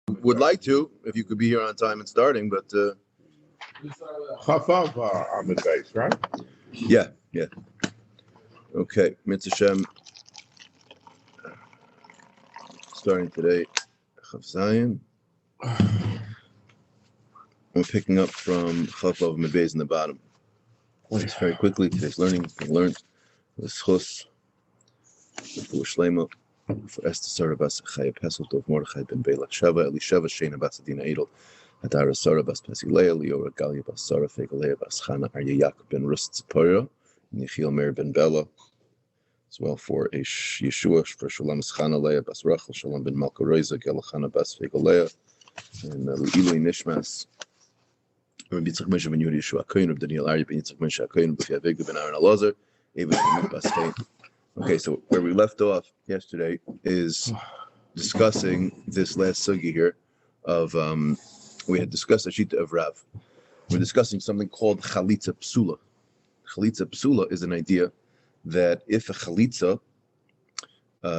would like to, if you could be here on time and starting, but Chafav on the base, right? yeah. Okay, Mitzvah Shem, starting today, Chav Zayin. We're picking up from Chafav Mebez in the bottom. Just very quickly, today's learning has been learned. The Schus, for Shlema, for Esther Sarah Bas Chaya Pesel Dov Mordechai ben Beilach Shava Elisheva Shena Bas Adina Edel Hadara Sarah Bas Pesilea Liora Galia Bas Sarah Fegalea Bas Chana Arya Yaakov ben Rust Tzipora Nichil Meir ben Bella, as well for a Yeshua for Shalom Chana Leah Bas Rachel Shalom ben Malka Reza Gelachana Bas Fegalea and Ilui Nishmas Rabbi Yitzchak Moshe ben Yuri Yeshua Kohen Rabbi Daniel Ari ben Yitzchak Moshe Kohen Rabbi Avigdor ben Aaron Elazar Eva ben Bas Fein. Okay, so where we left off yesterday is discussing this last sugi here of we had discussed a shita of Rav. We're discussing something called chalitza psula. Chalitza psula is an idea that if a chalitza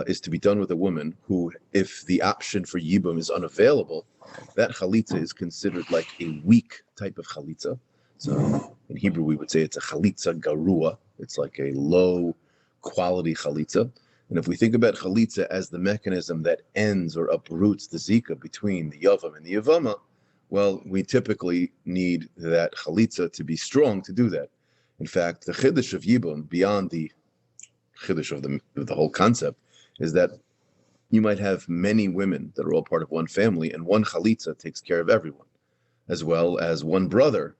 is to be done with a woman who, if the option for yibum is unavailable, that chalitza is considered like a weak type of chalitza. So in Hebrew we would say it's a chalitza garua. It's like a low quality chalitza. And if we think about chalitza as the mechanism that ends or uproots the zika between the yavam and the yavama, well, we typically need that chalitza to be strong to do that. In fact, the chiddush of yibum, beyond the chiddush of the whole concept, is that you might have many women that are all part of one family, and one chalitza takes care of everyone, as well as one brother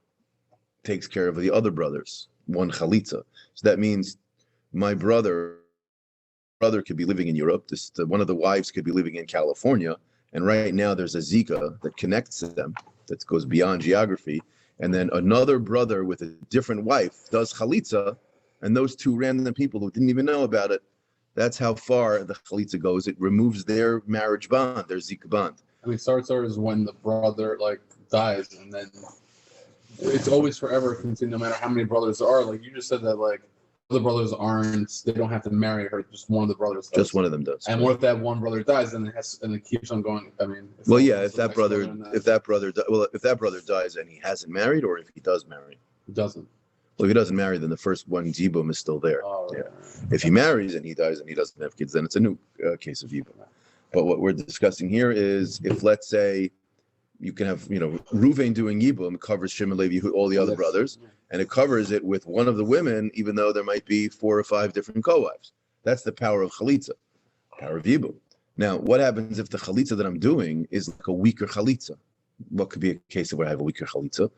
takes care of the other brothers, one chalitza. So that means my brother could be living in Europe. One of the wives could be living in California, and right now there's a zika that connects them that goes beyond geography. And then another brother with a different wife does chalitza, and those two random people who didn't even know about it, that's how far the chalitza goes. It removes their marriage bond, their zika bond. I mean, Sartzar is when the brother dies, and then it's always forever continued, no matter how many brothers there are. Like you just said that, the brothers they don't have to marry her, just one of the brothers does. Just one of them does. And what if that one brother dies, and it keeps on going? I mean, if that brother dies and he hasn't married, or if he does marry, he doesn't. Well, if he doesn't marry, then the first one yibum is still there. Oh, yeah. If he marries and he dies and he doesn't have kids, then it's a new case of yibum. But what we're discussing here is if, let's say, you can have, Ruvain doing yibum covers Shimon, Levi, all the other brothers, and it covers it with one of the women, even though there might be 4 or 5 different co-wives. That's the power of chalitza, power of yibum. Now, what happens if the chalitza that I'm doing is like a weaker chalitza? What could be a case where I have a weaker chalitza?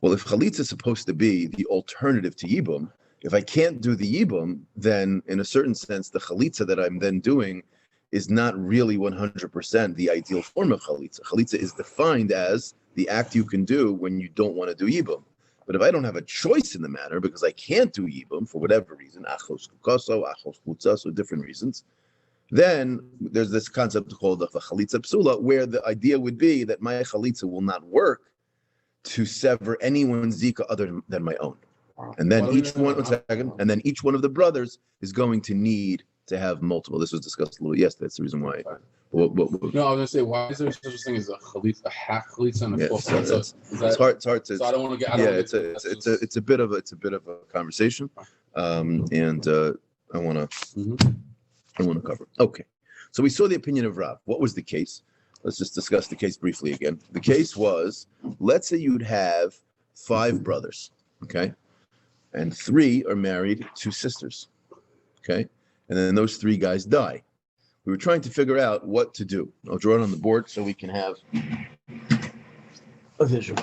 Well, if chalitza is supposed to be the alternative to yibum, if I can't do the yibum, then in a certain sense, the chalitza that I'm then doing is not really 100% the ideal form of chalitza. Chalitza is defined as the act you can do when you don't want to do yibum. But if I don't have a choice in the matter because I can't do yibum for whatever reason, achos kukaso, achos putzas, or different reasons, then there's this concept called the chalitza psula, where the idea would be that my chalitza will not work to sever anyone's zika other than my own. And then each one of the brothers is going to need to have multiple. This was discussed a little yesterday. That's the reason why. No, I was going to say, why is there such a thing as a chalitza, a half chalitza, and a full chalitza? It's hard to. So I don't want to get. It's a bit of a conversation, and I want to cover. Okay, so we saw the opinion of Rav. What was the case? Let's just discuss the case briefly again. The case was, let's say you'd have 5 brothers, okay, and 3 are married to sisters, okay, and then those 3 guys die. We were trying to figure out what to do. I'll draw it on the board so we can have a visual.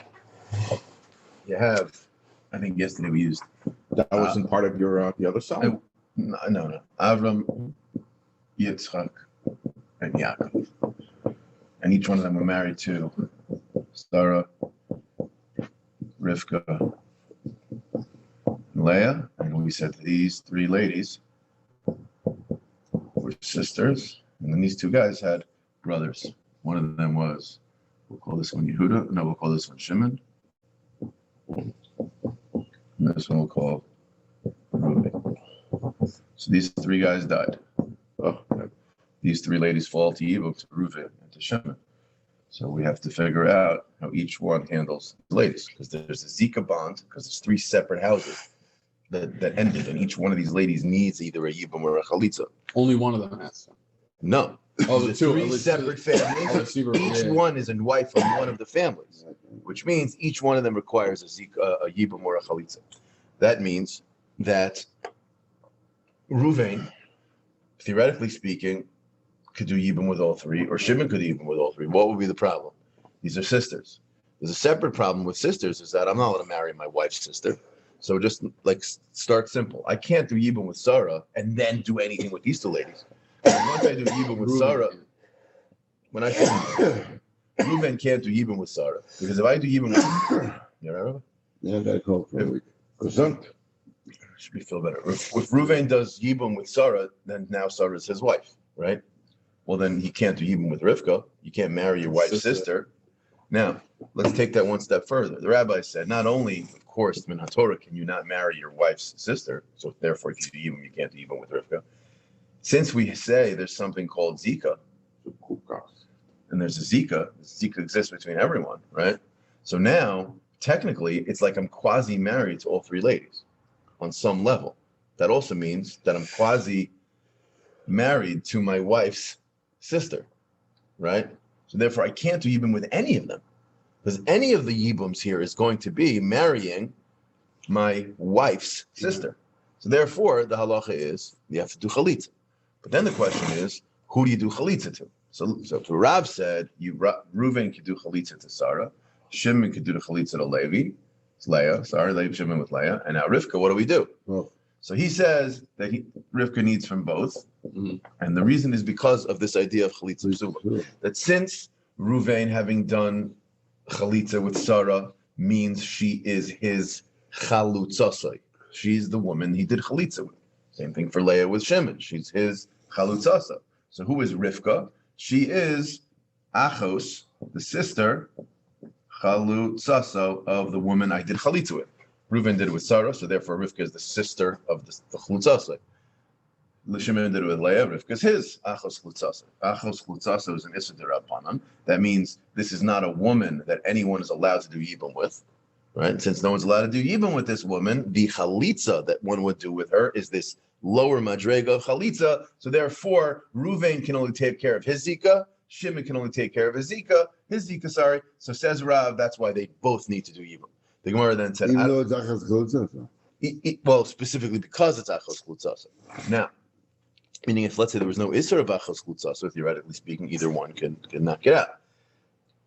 You have, I think yesterday we used. That wasn't part of your the other side? No. Avram, Yitzchak, and Yaakov. And each one of them were married to Sarah, Rivka, and Leah. And we said these 3 ladies were sisters. And then these 2 guys had brothers. One of them was, we'll call this one Yehuda. No, we'll call this one Shimon. And this one we'll call Reuben. So these 3 guys died. These 3 ladies fall to Yibum, to Reuven, and to Shimon. So we have to figure out how each one handles the ladies, because there's a Zika bond, because there's three separate houses that ended, and each one of these ladies needs either a Yibam or a Chalitza. Only one of them has to. No. Oh, the two. Three separate families. Each one is a wife of one of the families, which means each one of them requires a Yibam or a Chalitza. That means that Ruvain, theoretically speaking, could do Yibam with all three, or Shimon could do Yibam with all three. What would be the problem? These are sisters. There's a separate problem with sisters, is that I'm not allowed to marry my wife's sister. So just like start simple. I can't do Yibam with Sarah and then do anything with these two ladies. And once I do Yibam with Sarah, when I Reuven can't do Yibam with Sarah, because if I do Yibam with you know, Yeah, I gotta call for a week. Gesund. should be feel better. If Reuven does Yibam with Sarah, then now Sarah is his wife, right? Well, then he can't do Yibam with Rivka. You can't marry your wife's sister. Now, let's take that one step further. The rabbi said, not only, of course, Min HaTorah, can you not marry your wife's sister, so therefore, if you do Yibam, you can't do Yibam with Rivka. Since we say there's something called Zika, and there's a Zika exists between everyone, right? So now, technically, it's like I'm quasi-married to all three ladies on some level. That also means that I'm quasi-married to my wife's sister, right? So therefore, I can't do Yibam with any of them, because any of the Yibams here is going to be marrying my wife's sister. So therefore, the halacha is you have to do chalitza. But then the question is, who do you do chalitza to? So Rav said, Reuven could do chalitza to Sarah, Shimon could do the chalitza to Levi, it's Leah, Levi, Shimon with Leah, and now Rivka, what do we do? Oh. So he says that Rivka needs from both, and the reason is because of this idea of chalitza psula. That since Reuven having done chalitza with Sarah means she is his chalutzasai, she's the woman he did chalitza with. Same thing for Leah with Shimon, she's his chalutzasa. So who is Rivka? She is Achos, the sister chalutzasa of the woman I did chalitza with. Reuven did it with Sarah, so therefore Rivka is the sister of the chlutzasa. Shimon did it with Leah, Rivka is his achos chlutzasa. Achos chlutzasa is an issa d'Rabbanan. That means this is not a woman that anyone is allowed to do yibum with, right? And since no one's allowed to do yibum with this woman, the chalitza that one would do with her is this lower madrega of chalitza. So therefore, Reuven can only take care of his zika. Shimon can only take care of his zika. So says Rav, that's why they both need to do yibum. The Gemara then said, even though it's achas chlutzasa. Well, specifically because it's achos chlutzasa. Now, meaning if let's say there was no isser of achos chlutzasa, theoretically speaking, either one can knock it out.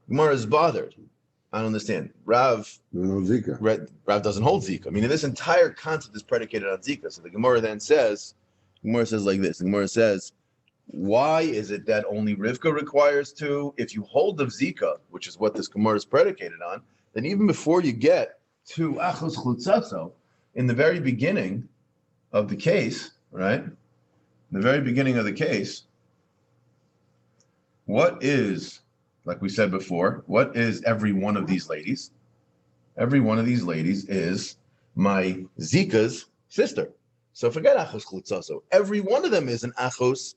Gemara is bothered. I don't understand. Rav doesn't hold zika. I mean, this entire concept is predicated on zika. So the Gemara then says, like this. The Gemara says, why is it that only Rivka requires two? If you hold of zika, which is what this Gemara is predicated on, then even before you get to achos chlutzasa, in the very beginning of the case, right? In the very beginning of the case, what is, like we said before, what is every one of these ladies? Every one of these ladies is my Zika's sister. So forget achos chlutzasa. Every one of them is an achos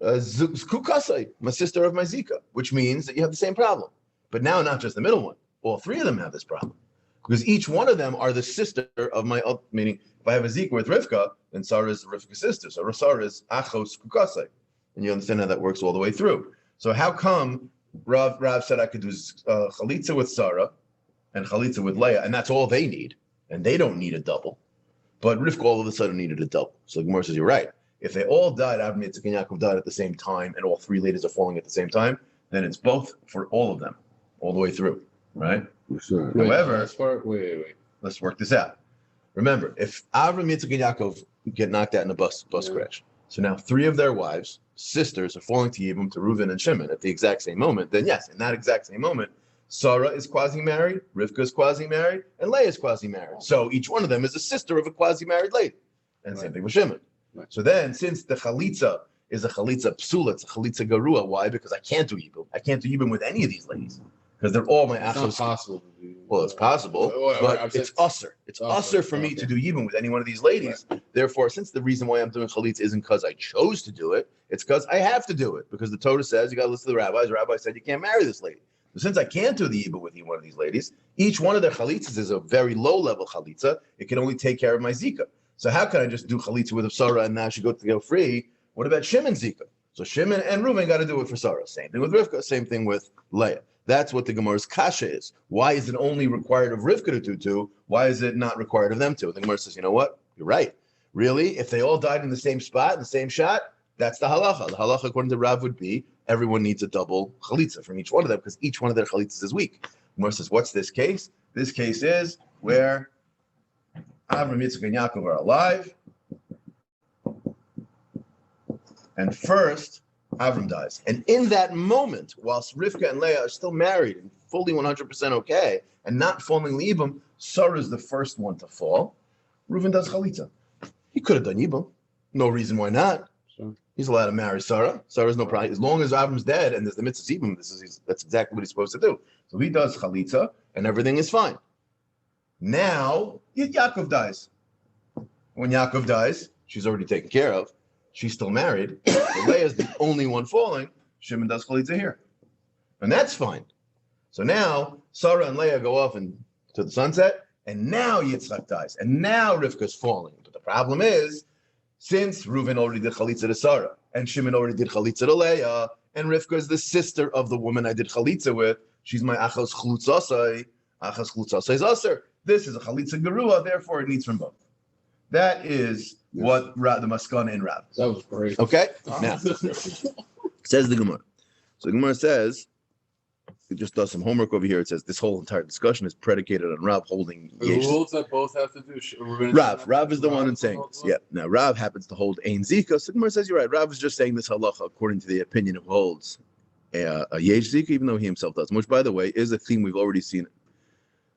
kukasai, my sister of my Zika, which means that you have the same problem. But now not just the middle one. All three of them have this problem. Because each one of them are the sister of my, meaning if I have a Zika with Rivka, then Sarah is Rivka's sister. So Sarah is achos kukasai. And you understand how that works all the way through. So how come Rav said I could do chalitza with Sarah and chalitza with Leah, and that's all they need, and they don't need a double. But Rivka all of a sudden needed a double. So the Gemara says, you're right. If they all died, Avram, Yitzchak, and Yaakov died at the same time, and all three ladies are falling at the same time, then it's both for all of them, all the way through, right? Sure. However, wait. let's work this out. Remember, if Avram, Yitzchak, and Yaakov get knocked out in a bus crash, so now three of their wives, sisters, are falling to Yibum, to Reuven and Shimon at the exact same moment, then yes, in that exact same moment, Sarah is quasi-married, Rivka is quasi-married, and Leah is quasi-married. So each one of them is a sister of a quasi-married lady. And same thing with Shimon. Right. So then, since the chalitza is a chalitza psula, it's a chalitza garua, why? Because I can't do Yibum. I can't do Yibum with any of these ladies. Because they're all my It's not achos. possible. Well, it's possible, but it's usser. It's usser for me to do yibum with any one of these ladies. Right. Therefore, since the reason why I'm doing chalitza isn't because I chose to do it, It's because I have to do it, because the Torah says you got to listen to the rabbis. The rabbi said you can't marry this lady. So since I can't do the Yibum with one of these ladies, each one of their chalitzas is a very low-level chalitza. It can only take care of my zika. So how can I just do chalitza with a Sarah and now she go free? What about Shimon zika? So Shimon and Reuven got to do it for Sarah. Same thing with Rivka, same thing with Leah. That's what the Gemara's kasha is. Why is it only required of Rivka to do two? Why is it not required of them to? The Gemara says, you know what? You're right. Really? If they all died in the same spot, in the same shot, that's the halacha. The halacha, according to Rav, would be everyone needs a double chalitza from each one of them because each one of their chalitzas is weak. The Gemara says, what's this case? This case is where Avram, Yitzchak, and Yaakov are alive. And first, Avram dies. And in that moment, whilst Rivka and Leah are still married and fully 100% okay, and not falling Yibum, Sarah is the first one to fall. Reuven does chalitza. He could have done Yibum. No reason why not. Sure. He's allowed to marry Sarah. Sarah's no problem. As long as Avram's dead and there's the mitzvah Yibum, that's exactly what he's supposed to do. So he does chalitza, and everything is fine. Now, Yaakov dies. When Yaakov dies, she's already taken care of. She's still married. So Leah's the only one falling. Shimon does chalitza here. And that's fine. So now, Sarah and Leah go off to the sunset, and now Yitzchak dies. And now Rivka's falling. But the problem is, since Reuven already did chalitza to Sarah, and Shimon already did chalitza to Leah, and Rivka is the sister of the woman I did chalitza with, she's my achas chlutzasai. Achas chlutzasai is aser. This is a chalitza gerua, therefore it needs from both. That is what the maskana in Rav. That was great. Okay? Now, says the Gemara. So the Gemara says, it just does some homework over here. It says this whole entire discussion is predicated on Rav holding The yesh. rules that both have to do. Rav is the one in saying this. Yeah. Now, Rav happens to hold Ein Zika. So the Gemara says, you're right. Rav is just saying this halacha according to the opinion who holds a yesh Zika, even though he himself doesn't, which, by the way, is a theme we've already seen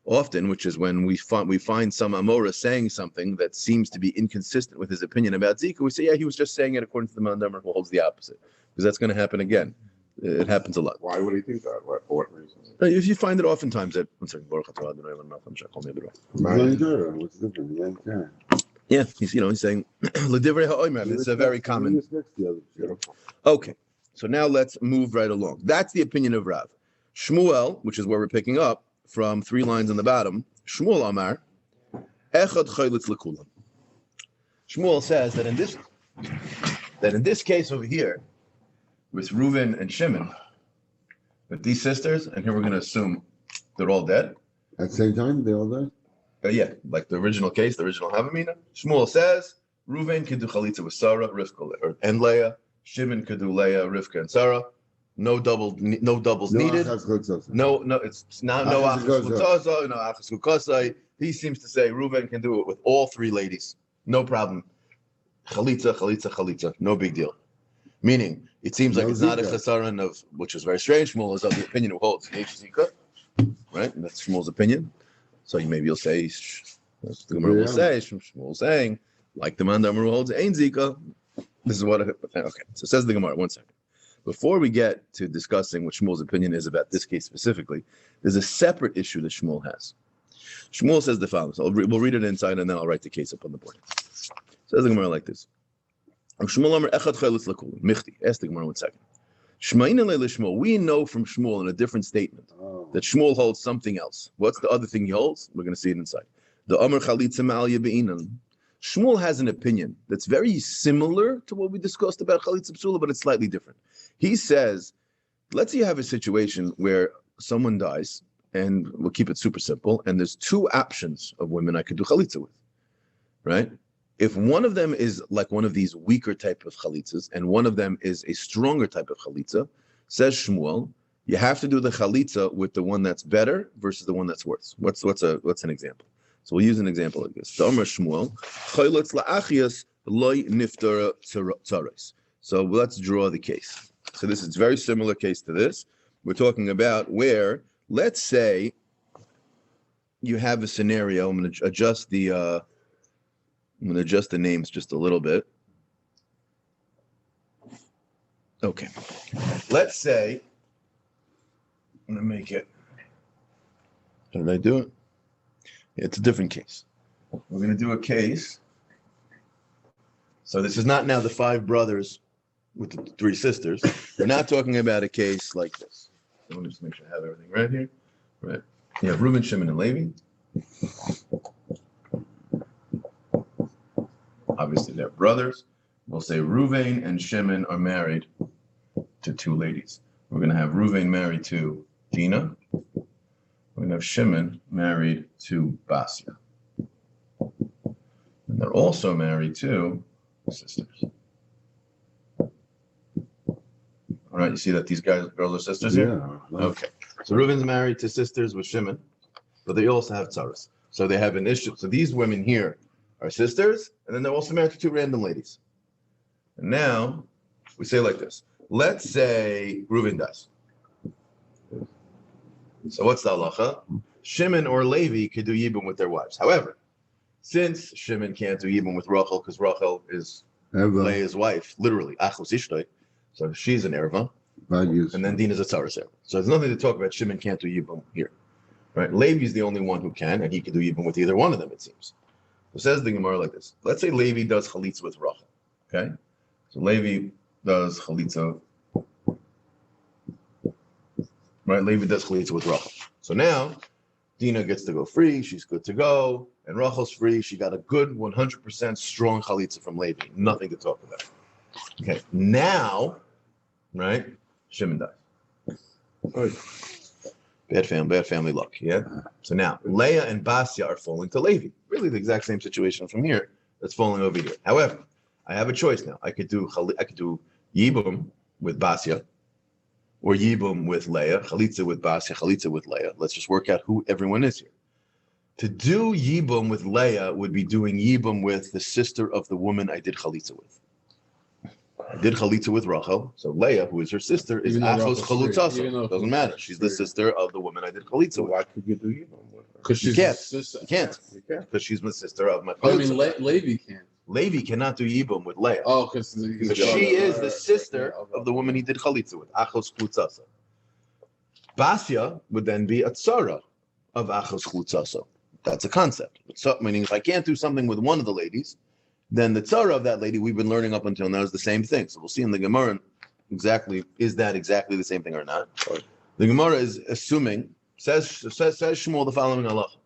often, which is when we find some Amora saying something that seems to be inconsistent with his opinion about Zika, we say, yeah, he was just saying it according to the Mandamer who holds the opposite. Because that's going to happen again. It happens a lot. Why would he think that? For what reason? If you find it oftentimes at one second, Baruch atah Adonai Eloheinu melech haolam. What's the difference? Yeah, he's saying L'divrei ha'omer. It's a very common. Okay, so now let's move right along. That's the opinion of Rav. Shmuel, which is where we're picking up from 3 lines on the bottom. Shmuel Amar, Echad chaylitz lekulam. Shmuel says that in this case over here, with Reuven and Shimon, with these sisters, and here we're going to assume they're all dead. At the same time, they all died? Yeah, like the original case, the original Havamina. Shmuel says Reuven could do chalitza with Sarah, Rivka, and Leah. Shimon could do Leah, Rivka, and Sarah. No doubles needed. No, it's not no achas chutzaza, no achas chukasai. He seems to say Reuven can do it with all 3 ladies, no problem. Chalitza, no big deal. Meaning, it seems like it's not a chesaron of, which is very strange. Shmuel is of the opinion who holds yesh zika, right? And that's Shmuel's opinion. So maybe you'll say, the Gemara will say, Shmuel saying, like the man who holds ein zika. This is what. Okay, so says the Gemara. 1 second. Before we get to discussing what Shmuel's opinion is about this case specifically, there's a separate issue that Shmuel has. Shmuel says the following. So we'll read it inside, and then I'll write the case up on the board. Says the Gemara like this. Shmuel Amar Echad chaylitz lekulam. Michti. Ask the Gemara 1 second. Shma'ina le'lishmuel. We know from Shmuel in a different statement that Shmuel holds something else. What's the other thing he holds? We're going to see it inside. The Amar chalitza ma'al be'inan. Shmuel has an opinion that's very similar to what we discussed about chalitza psula, but it's slightly different. He says, let's say you have a situation where someone dies, and we'll keep it super simple, and there's 2 options of women I could do chalitza with, right? If one of them is like one of these weaker type of chalitzas, and one of them is a stronger type of chalitza, says Shmuel, you have to do the chalitza with the one that's better versus the one that's worse. What's an example? So we'll use an example like this. Amar Shmuel, chaylitz la'achias loy niftara tzaros. So let's draw the case. So this is a very similar case to this. We're talking about where, let's say, you have a scenario. I'm going to adjust the names just a little bit. Okay. Let's say, I'm going to make it. How did I do it? Yeah, it's a different case. We're going to do a case. So this is not now the 5 brothers with the three sisters. We're not talking about a case like this. So let me just make sure I have everything right here. Right. You have Reuben, Shimon, and Levi. Obviously, they're brothers. We'll say Reuven and Shimon are married to two ladies. We're going to have Reuven married to Dinah. We're going to have Shimon married to Basia. And they're also married to sisters. All right, you see that these girls are sisters here? Yeah. Okay. So Reuven's married to sisters with Shimon, but they also have tzaras. So they have an issue. So these women here are sisters, and then they're also married to two random ladies. And now we say like this. Let's say Reuven dies. So what's the halacha? Shimon or Levi could do yibum with their wives. However, since Shimon can't do yibum with Rachel, because Rachel is Leah's wife, literally, achos ishtoi, so she's an erva, and then Dinah's a tzaras erva. So there's nothing to talk about. Shimon can't do yibum here, right? Levi's the only one who can, and he can do yibum with either one of them, it seems. So says the Gemara like this. Let's say Levi does chalitza with Rachel, okay? So Levi does chalitza, right? Levi does chalitza with Rachel. So now Dinah gets to go free. She's good to go. And Rachel's free. She got a good 100% strong chalitza from Levi. Nothing to talk about. Okay, now, right? Shimon dies. Bad family luck, yeah? So now, Leah and Basia are falling to Levi. Really the exact same situation from here that's falling over here. However, I have a choice now. I could do Yibum with Basia, or Yibum with Leah, Chalitza with Basia, Chalitza with Leah. Let's just work out who everyone is here. To do Yibum with Leah would be doing Yibum with the sister of the woman I did Chalitza with. I did Chalitza with Rachel, so Leah, who is her sister, is Achos Chalutzasa. Doesn't matter. She's the sister of the woman I did Chalitza with. Why could you do Yibum with her? Because she's can't. sister. You can't. Because she's the sister of my I mean, Chalitza. Levi can't. Levi cannot do Yibum with Leah. Oh, because She is the sister of the woman he did Chalitza with, Achos Chalutzasa. Basia would then be a tzara of Achos Chalutzasa. That's a concept. So, meaning if I can't do something with one of the ladies, then the tzara of that lady we've been learning up until now is the same thing. So we'll see in the Gemara exactly, is that exactly the same thing or not? The Gemara is assuming, says Shmuel the following halacha.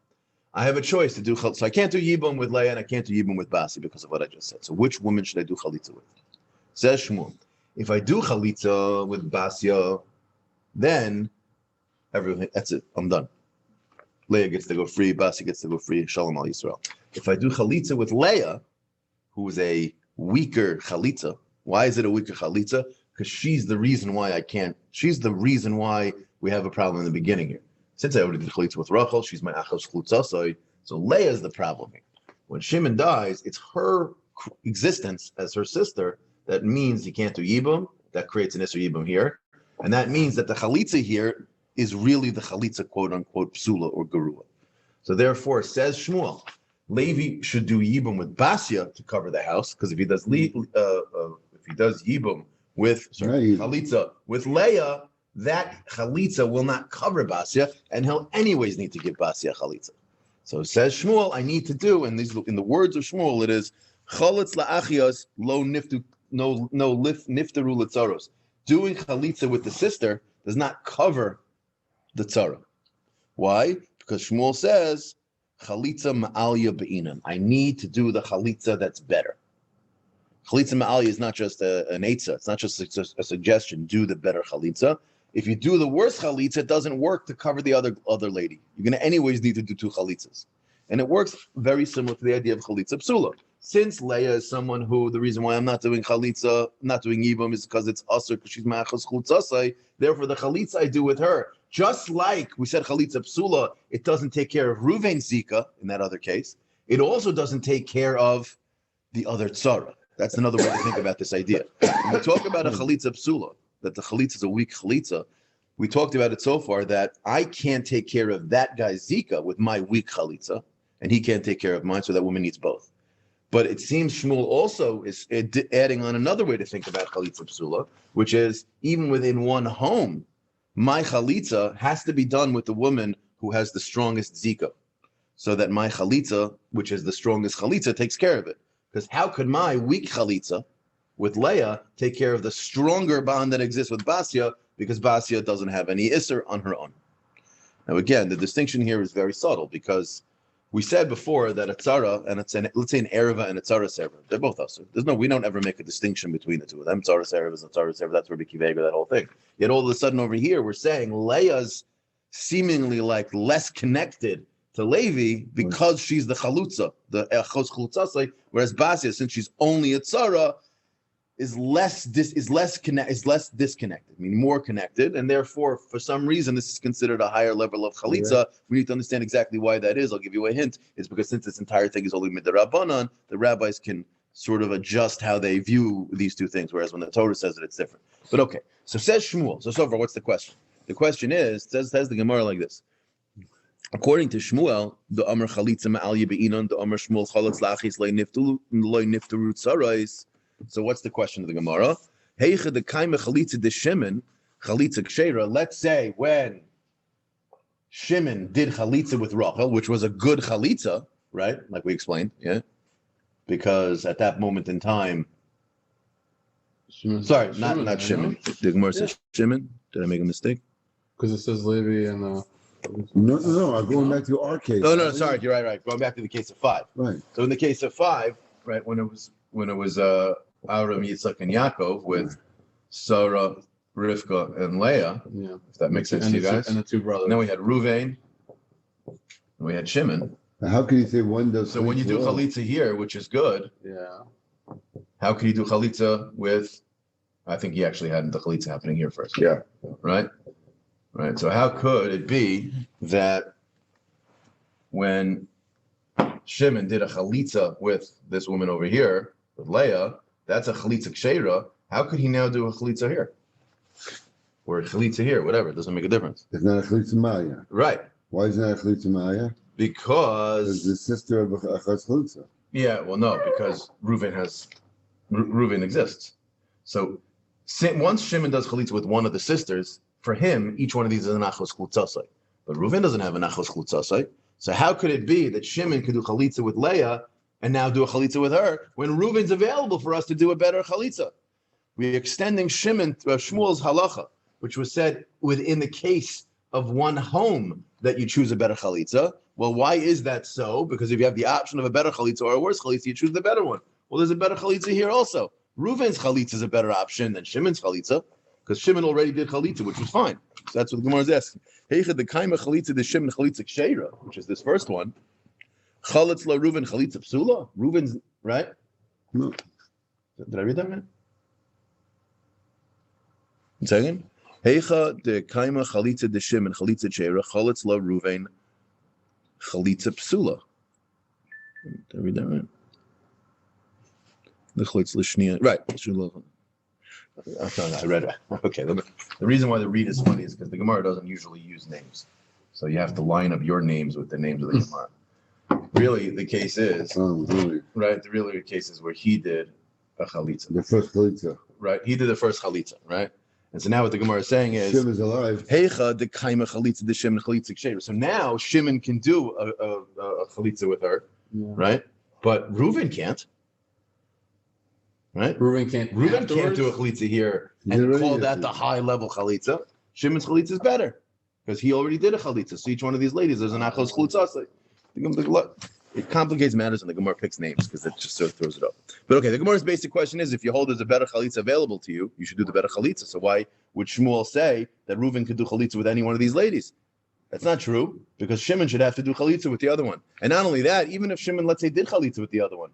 I have a choice to do, so I can't do Yibum with Leah and I can't do Yibum with Basi because of what I just said. So which woman should I do Chalitza with? Says Shmuel, if I do Chalitza with Basia, then everything, that's it, I'm done. Leah gets to go free, Basi gets to go free, Shalom al Yisrael. If I do Chalitza with Leah, who is a weaker Chalitza, why is it a weaker Chalitza? Because she's the reason why I can't, she's the reason why we have a problem in the beginning here. Since I already did Chalitza with Rachel, she's my Achos Chalutzasai, so Leah is the problem here. When Shimon dies, it's her existence as her sister that means he can't do Yibum, that creates an Isser Yibum here, and that means that the Chalitza here is really the Chalitza quote-unquote Psula or Gerua. So therefore, says Shmuel, Levi should do Yibum with Basia to cover the house, because if he does Yibum with Chalitza with Leah, that Chalitza will not cover Basia, and he'll anyways need to give Basia Chalitza. So says Shmuel, I need to do, and these in the words of Shmuel, it is Chalitz la'achios lo niftaru l'tzaros. Doing Chalitza with the sister does not cover the tzara. Why? Because Shmuel says Chalitza ma'alya be'inam. I need to do the Chalitza that's better. Chalitza ma'alya is not just an eitzah. It's not just a suggestion. Do the better Chalitza. If you do the worst chalitza, it doesn't work to cover the other lady. You're going to anyways need to do two chalitzas. And it works very similar to the idea of chalitza psula. Since Leah is someone who, the reason why I'm not doing chalitza, not doing yibam, is because it's usher, because she's ma'achos chlutzasai. Therefore, the chalitza I do with her, just like we said chalitza psula, it doesn't take care of Ruvain zika in that other case. It also doesn't take care of the other tzara. That's another way to think about this idea. When we talk about a chalitza psula, that the chalitza is a weak chalitza, we talked about it so far that I can't take care of that guy's zika with my weak chalitza, and he can't take care of mine, so that woman needs both. But it seems Shmuel also is adding on another way to think about chalitza psula, which is even within one home, my chalitza has to be done with the woman who has the strongest zika, so that my chalitza, which is the strongest chalitza, takes care of it. Because how could my weak chalitza with Leah take care of the stronger bond that exists with Basia, because Basia doesn't have any Isser on her own. Now again, the distinction here is very subtle, because we said before that a tzara and let's say an ereva and a tzara sever, they're both us. We don't ever make a distinction between the two of them. Tzara sever is a tzara sever. That's Rabbi Kivega, that whole thing. Yet all of a sudden over here, we're saying Leah's seemingly like less connected to Levi because she's the chalutza, the echos chalutzasai, whereas Basia, since she's only a tzara, is less disconnected, meaning more connected, and therefore, for some reason, this is considered a higher level of chalitza. Yeah. We need to understand exactly why that is. I'll give you a hint. It's because since this entire thing is only midrabanan, the rabbis can sort of adjust how they view these two things, whereas when the Torah says it, it's different. But okay, so says Shmuel. So far, what's the question? The question is, says the Gemara like this. According to Shmuel, the Amr chalitza ma'al yebe'inon, the Amr Shmuel chalitz lachis loy niftaru tzarais. So what's the question of the Gemara? Heicha the kaima chalitza de Shimon, chalitza kshera. Let's say when Shimon did chalitza with Rachel, which was a good chalitza, right? Like we explained, yeah? Because at that moment in time, not Shimon. The Gemara says Shimon. Did I make a mistake? Because it says Levi and... No, I'm going back to our case. No, sorry, you're right. Going back to the case of 5. Right. So in the case of 5, right, when it was Aram, Yitzchak, and Yaakov with Sarah, Rivka, and Leah. Yeah. If that makes sense to you guys. And the two brothers. And then we had Ruvain, and we had Shimon. How can you say one does? So when you do chalitza here, which is good, yeah. How can you do chalitza with? I think he actually had the chalitza happening here first. Yeah. Right. So how could it be that when Shimon did a chalitza with this woman over here, with Leah, that's a chalitza kshera. How could he now do a chalitza here? Or a chalitza here, whatever, it doesn't make a difference. It's not a chalitza maya. Right. Why is it not a chalitza maya? Because it's the sister of a chalitza. Yeah, well, no, because Reuven exists. So once Shimon does chalitza with one of the sisters, for him, each one of these is an achos chlutzasai. But Reuven doesn't have an achos chlutzasai. So how could it be that Shimon could do chalitza with Leah and now do a chalitza with her when Reuven's available for us to do a better chalitza? We're extending Shmuel's halacha, which was said within the case of one home that you choose a better chalitza. Well, why is that so? Because if you have the option of a better chalitza or a worse chalitza, you choose the better one. Well, there's a better chalitza here also. Reuven's chalitza is a better option than Shimon's chalitza, because Shimon already did chalitza, which was fine. So that's what the Gemara is asking. Heicha the kaima chalitza the Shimon chalitza kshera, which is this first one. Chalitz la Reuven chalitza psula. Reuven's right. No. Did I read that right? One second. Heicha the kaima chalitza the Shimon chalitza kshera. Chalitz la Reuven chalitza psula. Did I read that right? The chalitz l'shniya. Right. I read it. Okay. The reason why the read is funny is because the Gemara doesn't usually use names. So you have to line up your names with the names of the Gemara. Really, the case is, right? The really case is where he did a chalitza. The first chalitza. Right? He did the first chalitza, right? And so now what the Gemara is saying is, Shimon is alive. Heicha the kaima chalitza the Shimon chalitza kshera. So now Shimon can do a chalitza with her, right? But Reuven can't. Right? Reuven can't do a chalitza here and call that the high level chalitza. Shimon's chalitza is better because he already did a chalitza. So each one of these ladies, there's an achos chalitza. It complicates matters and the Gemara picks names because it just sort of throws it up. But okay, the Gemara's basic question is, if you hold there's a better chalitza available to you, you should do the better chalitza. So why would Shmuel say that Reuven could do chalitza with any one of these ladies? That's not true, because Shimon should have to do chalitza with the other one. And not only that, even if Shimon, let's say, did chalitza with the other one,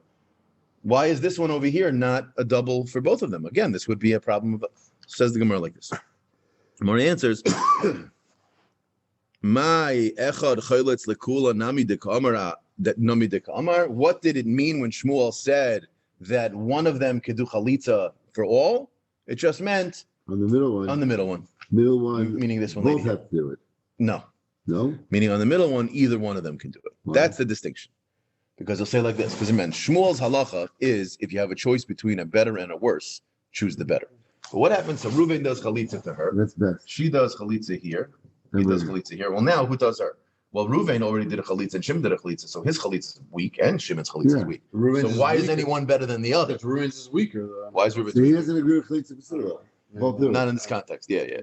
why is this one over here not a double for both of them? Again, this would be a problem. Says the Gemara like this. Gemara answers, "My echad chayletz lekula nami dekamar that nami dekamar." What did it mean when Shmuel said that one of them could do chalitza for all? It just meant on the middle one. On the middle one. Middle one. Meaning this one. Both have to do it. No. No. Meaning on the middle one, either one of them can do it. Wow. That's the distinction. Because he'll say like this, because it meant Shmuel's halacha is if you have a choice between a better and a worse, choose the better. But what happens? So Reuven does chalitza to her. That's best. She does chalitza here. He does chalitza here. Well, now who does her? Well, Reuven already did a chalitza and Shimon did a chalitza, so his chalitza is weak and Shimon's chalitza is weak. Reuven's So why is weaker. any one better than the other? Because Reuven's is weaker though. Why is Reuven's So he weaker? doesn't agree with Chalitza Basura. Both do. Not in this context. Yeah.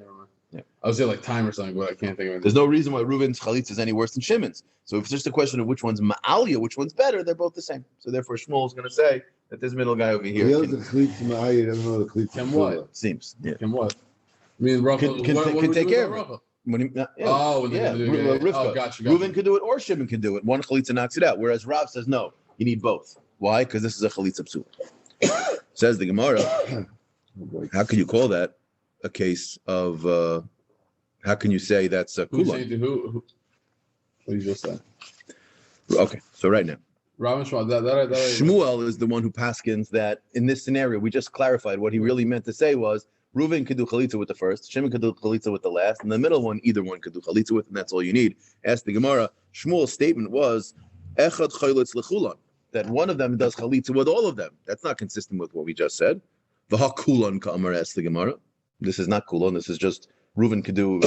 I would say like time or something, but I can't think of it. There's no reason why Reuven's chalitza is any worse than Shimon's. So if it's just a question of which one's ma'alia, which one's better, they're both the same. So therefore, Shmuel is going to say that this middle guy over He here knows the Chalitza Ma'ayi, he doesn't know the Chalitza Can Basura. what? seems. Yeah. Can what? I mean, Rachel Can take care of it. Rachel? When he, yeah. Oh, when they're gonna do it, Rivka. oh, gotcha. Reuven could do it or Shimon can do it. One chalitza knocks it out. Whereas Rav says, no, you need both. Why? Because this is a chalitza psula. Says the Gemara, how can you call that a case of, how can you say that's a Who's kulon? saying to who? What did you just say? Okay, so right now, Rav and Shmuel. That Shmuel is the one who paskins that in this scenario, we just clarified what he really meant to say was, Reuven could do chalitza with the first, Shimon could do chalitza with the last, and the middle one, either one could do chalitza with, and that's all you need. Ask the Gemara, Shmuel's statement was, Echad chalitz lechulon, that one of them does chalitza with all of them. That's not consistent with what we just said. V'ha kulon ka'amar, asked the Gemara. This is not kulon, this is just, Reuven could do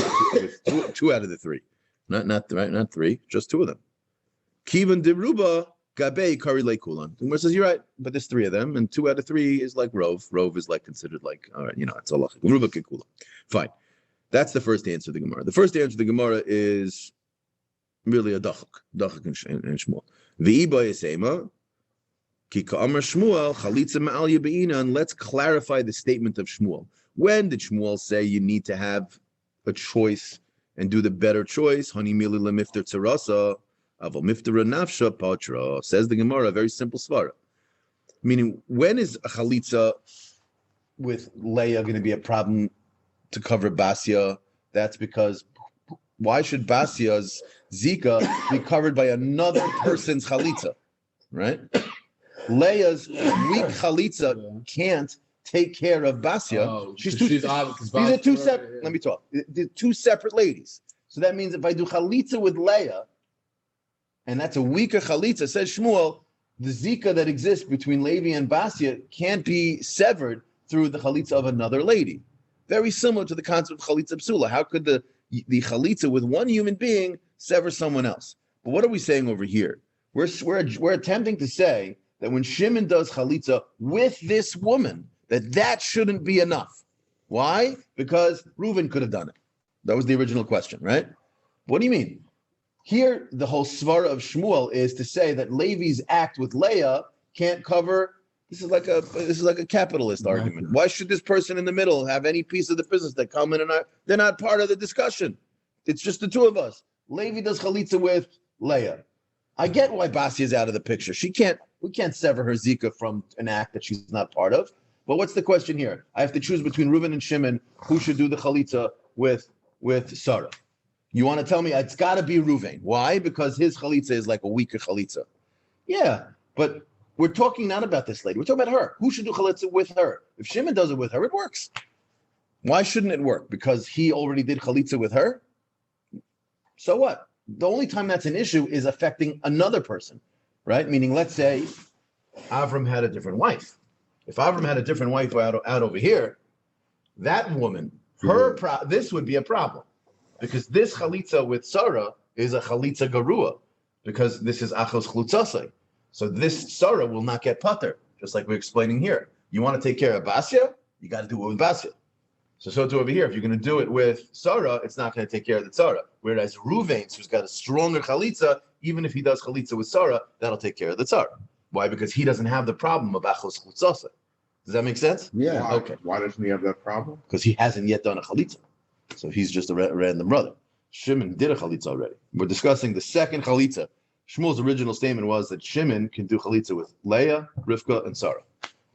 two out of the three. Not three, just two of them. Kivan deruba Gabei Kari Le Kulan. The Gemara says, you're right, but there's three of them, and 2 out of 3 is like Rove. Rove is like considered like, all right, it's Allah. Ruba Kikulan. Fine. That's the first answer to the Gemara. The first answer to the Gemara is really a dachak and Shmuel. V'iba Yisema, Ki Ka'amar Shmuel, Chalitza Ma'al Yabeina, and let's clarify the statement of Shmuel. When did Shmuel say you need to have a choice and do the better choice? Hani mili lemifter tzarasa. Says the Gemara, a very simple svara. Meaning, when is a chalitza with Leah going to be a problem to cover Basia? That's because why should Basia's Zika be covered by another person's chalitza? Right? Leah's weak chalitza can't take care of Basia. Oh, These she's are two separate. Let me talk. They're 2 separate ladies. So that means if I do chalitza with Leah, and that's a weaker chalitza, says Shmuel, the zika that exists between Levi and Basia can't be severed through the chalitza of another lady. Very similar to the concept of chalitza psula. How could the chalitza with one human being sever someone else? But what are we saying over here? We're attempting to say that when Shimon does chalitza with this woman, that shouldn't be enough. Why? Because Reuven could have done it. That was the original question, right? What do you mean? Here, the whole svara of Shmuel is to say that Levi's act with Leah can't cover. This is like a capitalist argument. Why should this person in the middle have any piece of the business that come in and they're not part of the discussion? It's just the 2 of us. Levi does chalitza with Leah. I get why Basi is out of the picture. We can't sever her zika from an act that she's not part of. But what's the question here? I have to choose between Reuven and Shimon who should do the chalitza with Sarah. You want to tell me it's got to be Reuven. Why? Because his chalitza is like a weaker chalitza. Yeah, but we're talking not about this lady. We're talking about her. Who should do chalitza with her? If Shimon does it with her, it works. Why shouldn't it work? Because he already did chalitza with her? So what? The only time that's an issue is affecting another person, right? Meaning, let's say Avram had a different wife. If Avram had a different wife out over here, that woman, this would be a problem. Because this chalitza with Sarah is a chalitza garua, because this is achos chlutzasei. So this Sarah will not get pater, just like we're explaining here. You want to take care of Basia, you got to do it with Basia. So too over here, if you're going to do it with Sarah, it's not going to take care of the Sarah. Whereas Reuven, who's got a stronger chalitza, even if he does chalitza with Sarah, that'll take care of the Sarah. Why? Because he doesn't have the problem of achos chlutzasei. Does that make sense? Yeah. Why? Okay. Why doesn't he have that problem? Because he hasn't yet done a chalitza. So he's just a random brother. Shimon did a chalitza already. We're discussing the second chalitza. Shmuel's original statement was that Shimon can do chalitza with Leah, Rivka, and Sarah.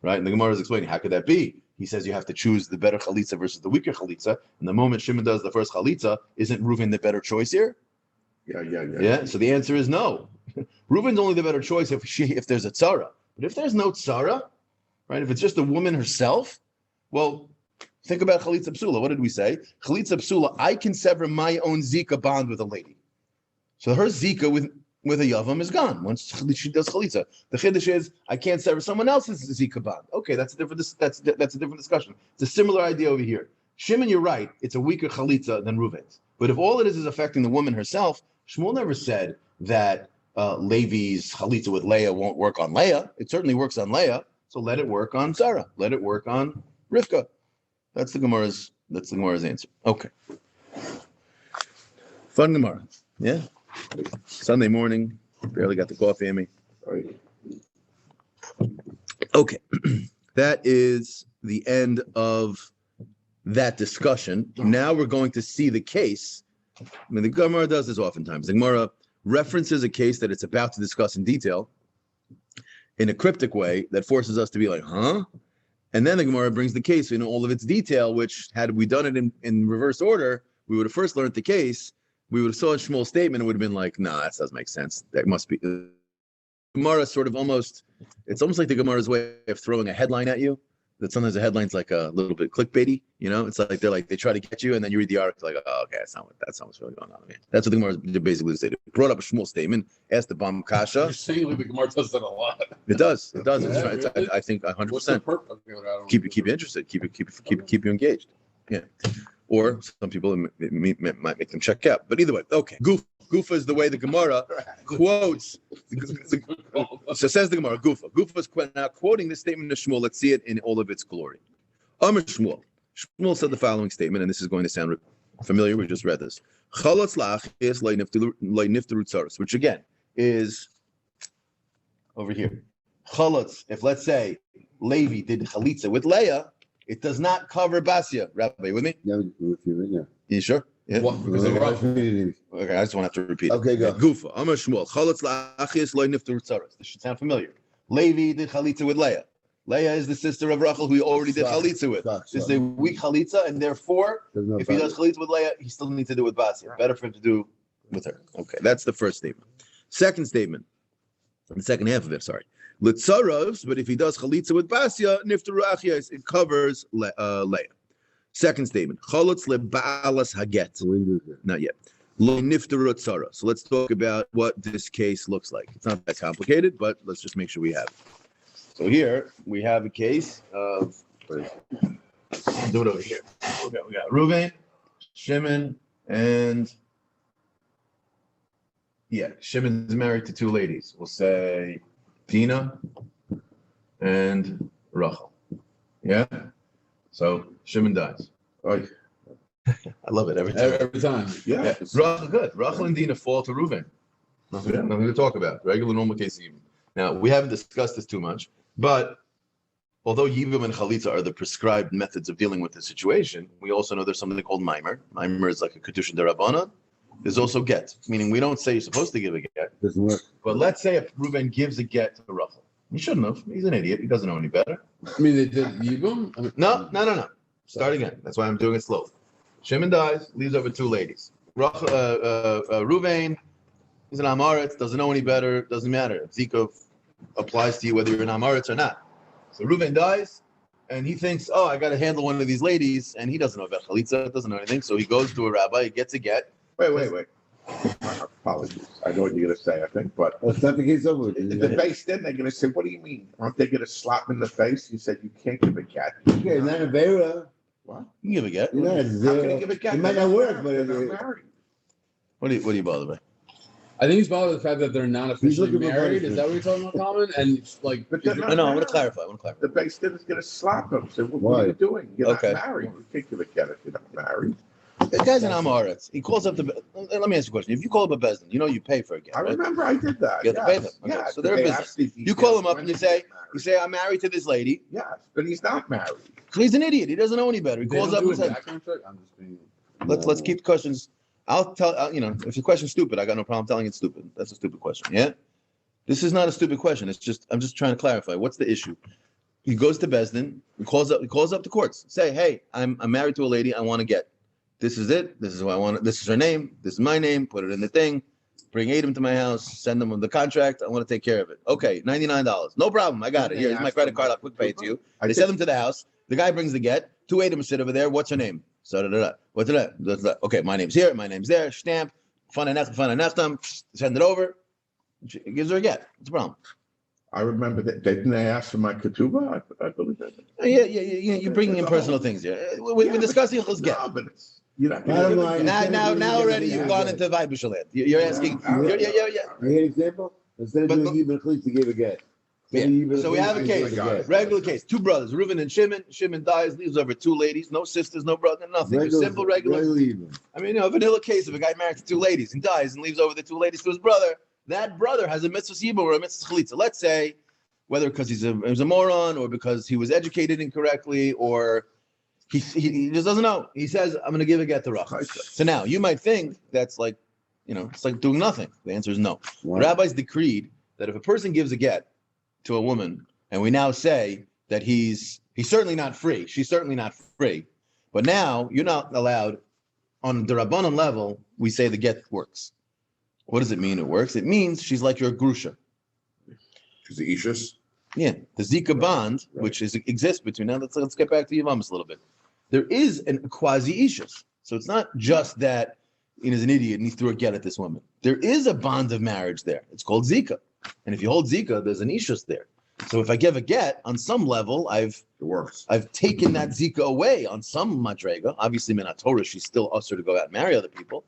Right? And the Gemara is explaining, how could that be? He says you have to choose the better chalitza versus the weaker chalitza. And the moment Shimon does the first chalitza, isn't Reuven the better choice here? Yeah. So the answer is no. Reuven's only the better choice if there's a tzara. But if there's no tzara, right? If it's just a woman herself, well, think about chalitza psula. What did we say? Chalitza psula, I can sever my own zika bond with a lady. So her zika with a yavam is gone once she does chalitza. The chiddush is I can't sever someone else's zika bond. Okay, that's a different discussion. It's a similar idea over here. Shimon, you're right. It's a weaker chalitza than Reuven's. But if all it is affecting the woman herself, Shmuel never said that Levi's chalitza with Leah won't work on Leah. It certainly works on Leah, so let it work on Sarah. Let it work on Rivka. That's the Gemara's answer. Okay. Fun Gemara. Yeah. Sunday morning. Barely got the coffee in me. Okay. That is the end of that discussion. Now we're going to see the case. I mean, the Gemara does this oftentimes. The Gemara references a case that it's about to discuss in detail in a cryptic way that forces us to be like, huh? And then the Gemara brings the case in all of its detail, which had we done it in reverse order, we would have first learned the case. We would have saw Shmuel's statement and would have been like, nah, that doesn't make sense. That must be. Gemara sort of it's almost like the Gemara's way of throwing a headline at you. That sometimes the headline's like a little bit clickbaity, it's like they try to get you, and then you read the article like, oh, okay, that's not what's really going on. Okay. That's what the Gemara basically said. It brought up a Shmuel statement, asked the Bam Kasha. You're saying the Gemara does that a lot. It does. Yeah, Really? I think 100%. Keep you interested. Keep you engaged. Yeah. Or some people it might make them check out. But either way, okay. Gufa is the way the Gemara quotes. So says the Gemara, Gufa. Gufa is now quoting this statement of Shmuel. Let's see it in all of its glory. Amar Shmuel. Shmuel said the following statement, and this is going to sound familiar. We just read this. Which again is over here. Chalatz, if let's say Levi did chalitza with Leah, it does not cover Basia. Rabbi, with me? Yeah, with you, yeah. You sure? Yeah. What? Because they were Okay, I just want to have to repeat it. Okay, go. Gufa, Amar Shmuel, Chalatz la'achis loy nifter tzaros. This should sound familiar. Levi did chalitza with Leah. Leah is the sister of Rachel who he already did chalitza with. This is a weak chalitza, and therefore, if he does chalitza with Leah, he still needs to do with Basia. Better for him to do with her. Okay, that's the first statement. Second statement, the second half of it, sorry. Litzaros, but if he does chalitza with Basia, nifter achiyas, it covers Leah. Second statement, Chalutz leba'alas haget. Not yet. Lo niftaru tzara. So let's talk about what this case looks like. It's not that complicated, but let's just make sure we have it. So here we have a case of. I'll do it over here. We got Reuven, Shimon, and Shimon's married to two ladies. We'll say Dina and Rachel. Yeah. So Shimon dies. I love it every time. Yeah. Rachel, good. Rachel and Dina fall to Reuven. Nothing to talk about. Regular, normal case even. Now, we haven't discussed this too much, but although Yibum and Chalitza are the prescribed methods of dealing with the situation, we also know there's something called Mimer. Mimer is like a Kedushin Derabana. There's also get, meaning we don't say you're supposed to give a get. Doesn't work. But let's say if Reuven gives a get to Rachel. He shouldn't have. He's an idiot. He doesn't know any better. I mean, they did Yibum? No. Start again. That's why I'm doing it slowly. Shimon dies, leaves over two ladies. Reuven is an Amaretz, doesn't know any better, doesn't matter. Zika applies to you whether you're an Amaretz or not. So Reuven dies, and he thinks, I got to handle one of these ladies, and he doesn't know about Chalitza, doesn't know anything, so he goes to a rabbi, he gets a get. Wait. Apologies. I know what you're going to say, I think, but It's not the case over. the face, then they're going to say, what do you mean? Aren't they going to slap him in the face? You said you can't give a cat. Okay, not a Vera. What? You can give a get. You know, How can you give a cat? it might not work, but They're not married. What do you bother by? I think he's bothered with the fact that they're not officially looking for married. punishment. Is that what you're talking about, Common? And like, But they're not No, I want married. to clarify. The base then is going to slap him. Say, what Why? are you doing? You're Okay. not married. You can't give a cat if you're not married. The guy's an Amaretz. He calls up the. Let me ask you a question. If you call up a bezdin, you pay for a get, I right? remember I did that. You have to pay them. Okay, Yes. so they're a They business. asked if You call him up when and you he say, was married. I'm married to this lady. Yes, but he's not married. He's an idiot. He doesn't know any better. He they calls don't up do and a says, background check? I'm just being. let's keep the questions. I'll tell, if the question's stupid, I got no problem telling it's stupid. That's a stupid question. Yeah. This is not a stupid question. I'm just trying to clarify. What's the issue? He goes to Bezdin. He calls up the courts. Say, hey, I'm married to a lady. I want to get. This is it. This is what I want. This is her name. This is my name. Put it in the thing. Bring Adam to my house. Send them the contract. I want to take care of it. Okay, $99. No problem. I got it. Here's my credit card. I'll quick pay it to you. They send them to the house. The guy brings the get. Two Adam sit over there. What's her name? What's that? Okay, my name's here. My name's there. Stamp. Send it over. She gives her a get. What's the problem? I remember that. Didn't they ask for my ketubah? I believe that. Yeah. You're bringing in personal things here. We're discussing let's get. No, but You're not Bottom gonna line, give it Now already you've gone into Weibischer land. You're asking. Yeah. Yeah. You hear an example? Instead of But doing Yibn Chalitza, to give a get. So we have a case, regular case. Two brothers, Reuven and Shimon. Shimon dies, leaves over two ladies, no sisters, no brother, nothing. Just simple, regular. Yibn. I mean, vanilla case of a guy married to two ladies and dies and leaves over the two ladies to his brother. That brother has a mitzvah yibum or a mitzvah chalitza. Let's say, whether because he was a moron or because he was educated incorrectly or he just doesn't know. He says, I'm going to give a get to Rachel. So now you might think that's like, it's like doing nothing. The answer is no. Wow. The rabbis decreed that if a person gives a get to a woman, and we now say that he's certainly not free, she's certainly not free, but now you're not allowed, on the Rabbanan level, we say the get works. What does it mean it works? It means she's like your grusha. She's the Ishus. Yeah, the Zika bond, which exists between, now let's get back to Yevamos a little bit. There is a quasi-ishus. So it's not just that he's an idiot and he threw a get at this woman. There is a bond of marriage there. It's called Zika. And if you hold Zika, there's an ishus there. So if I give a get, on some level, I've taken that Zika away on some madrega. Obviously, Minat Torah, she's still usher to go out and marry other people.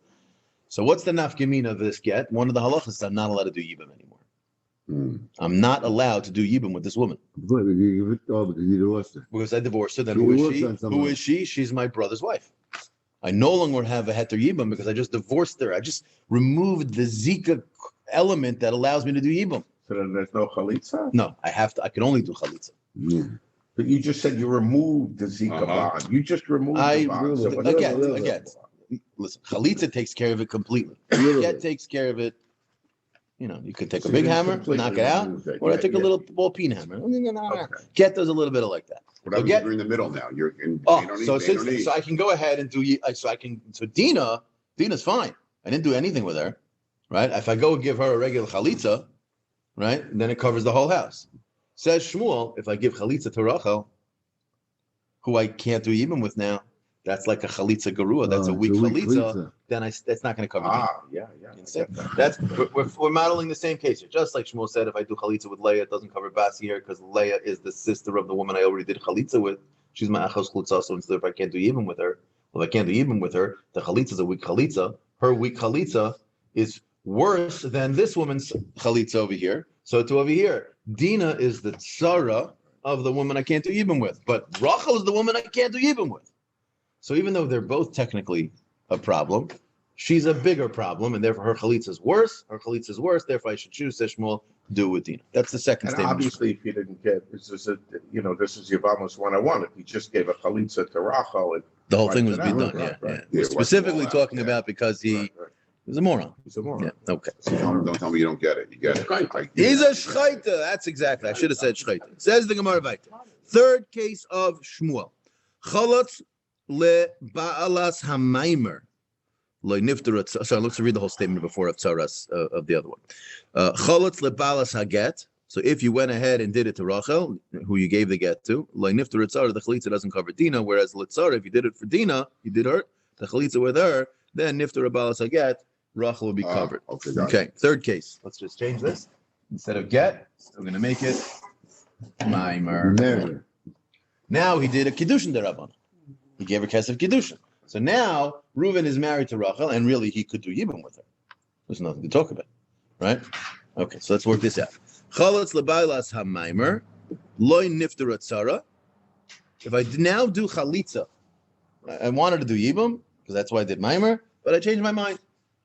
So what's the nafkamina of this get? One of the halachas is I'm not allowed to do yibam anymore. I'm not allowed to do yibam with this woman. Because you divorced her. Because I divorced her, then who is she? Who is she? She's my brother's wife. I no longer have a heter yibam because I just divorced her. I just removed the Zika element that allows me to do yibam. So then there's no chalitza? No, I can only do chalitza. Yeah. But you just said you removed the Zika bond. You just removed the bond. So Again, listen, chalitza takes care of it completely. Get takes care of it. You could take a big hammer, knock it out, or I take a little ball peen hammer. Okay. Get does a little bit of like that. What happens if you're in the middle now? You're in. So I can go ahead and do. So Dina's fine. I didn't do anything with her, right? If I go give her a regular chalitza, right, then it covers the whole house. Says Shmuel, if I give chalitza to Rachel, who I can't do even with now, that's like a chalitza garua. That's a weak chalitza. Then that's not going to cover. Yeah. That's we're modeling the same case here. Just like Shmuel said, if I do chalitza with Leah, it doesn't cover Basi here because Leah is the sister of the woman I already did chalitza with. She's my achos chalitza. So instead, if I can't do even with her, the chalitza is a weak chalitza. Her weak chalitza is worse than this woman's chalitza over here. So to over here, Dina is the tzara of the woman I can't do even with, but Rachel is the woman I can't do even with. So even though they're both technically a problem, she's a bigger problem, and therefore her chalitza is worse. Therefore, I should choose, says Shmuel, do it with Dina. That's the second statement. Obviously, if you didn't get this is Yevamos 101. If you just gave a chalitza to Rachel, the whole thing was be done. Right. We're specifically talking about because he was a moron. He's a moron. Yeah. Okay. So don't tell me you don't get it. You get it. He's a shchaita. That's exactly. I should have said shchaita. Says the Gemara Weiler. Third case of Shmuel. Chalotz leba'alas hamaimer. Sorry, let's read the whole statement before of tzaras of the other one. Chalotz leba'alas haget. So if you went ahead and did it to Rachel, who you gave the get to, lo'nifter tzara, the chalitza doesn't cover Dina. Whereas litzara, if you did it for Dina, you did her the chalitza with her, then nifter ba'alas haget, Rachel will be covered. Okay. Third case. Let's just change this. Instead of get, we're going to make it maimer. Now he did a kiddushin derabbanan. He gave her kesef kiddushin. So now Reuven is married to Rachel, and really he could do yibum with her. There's nothing to talk about, right? Okay, so let's work this out. Chalotz lebailas hamaimer, loy nifter tzara. If I now do chalitza, I wanted to do yibum because that's why I did maimer, but I changed my mind.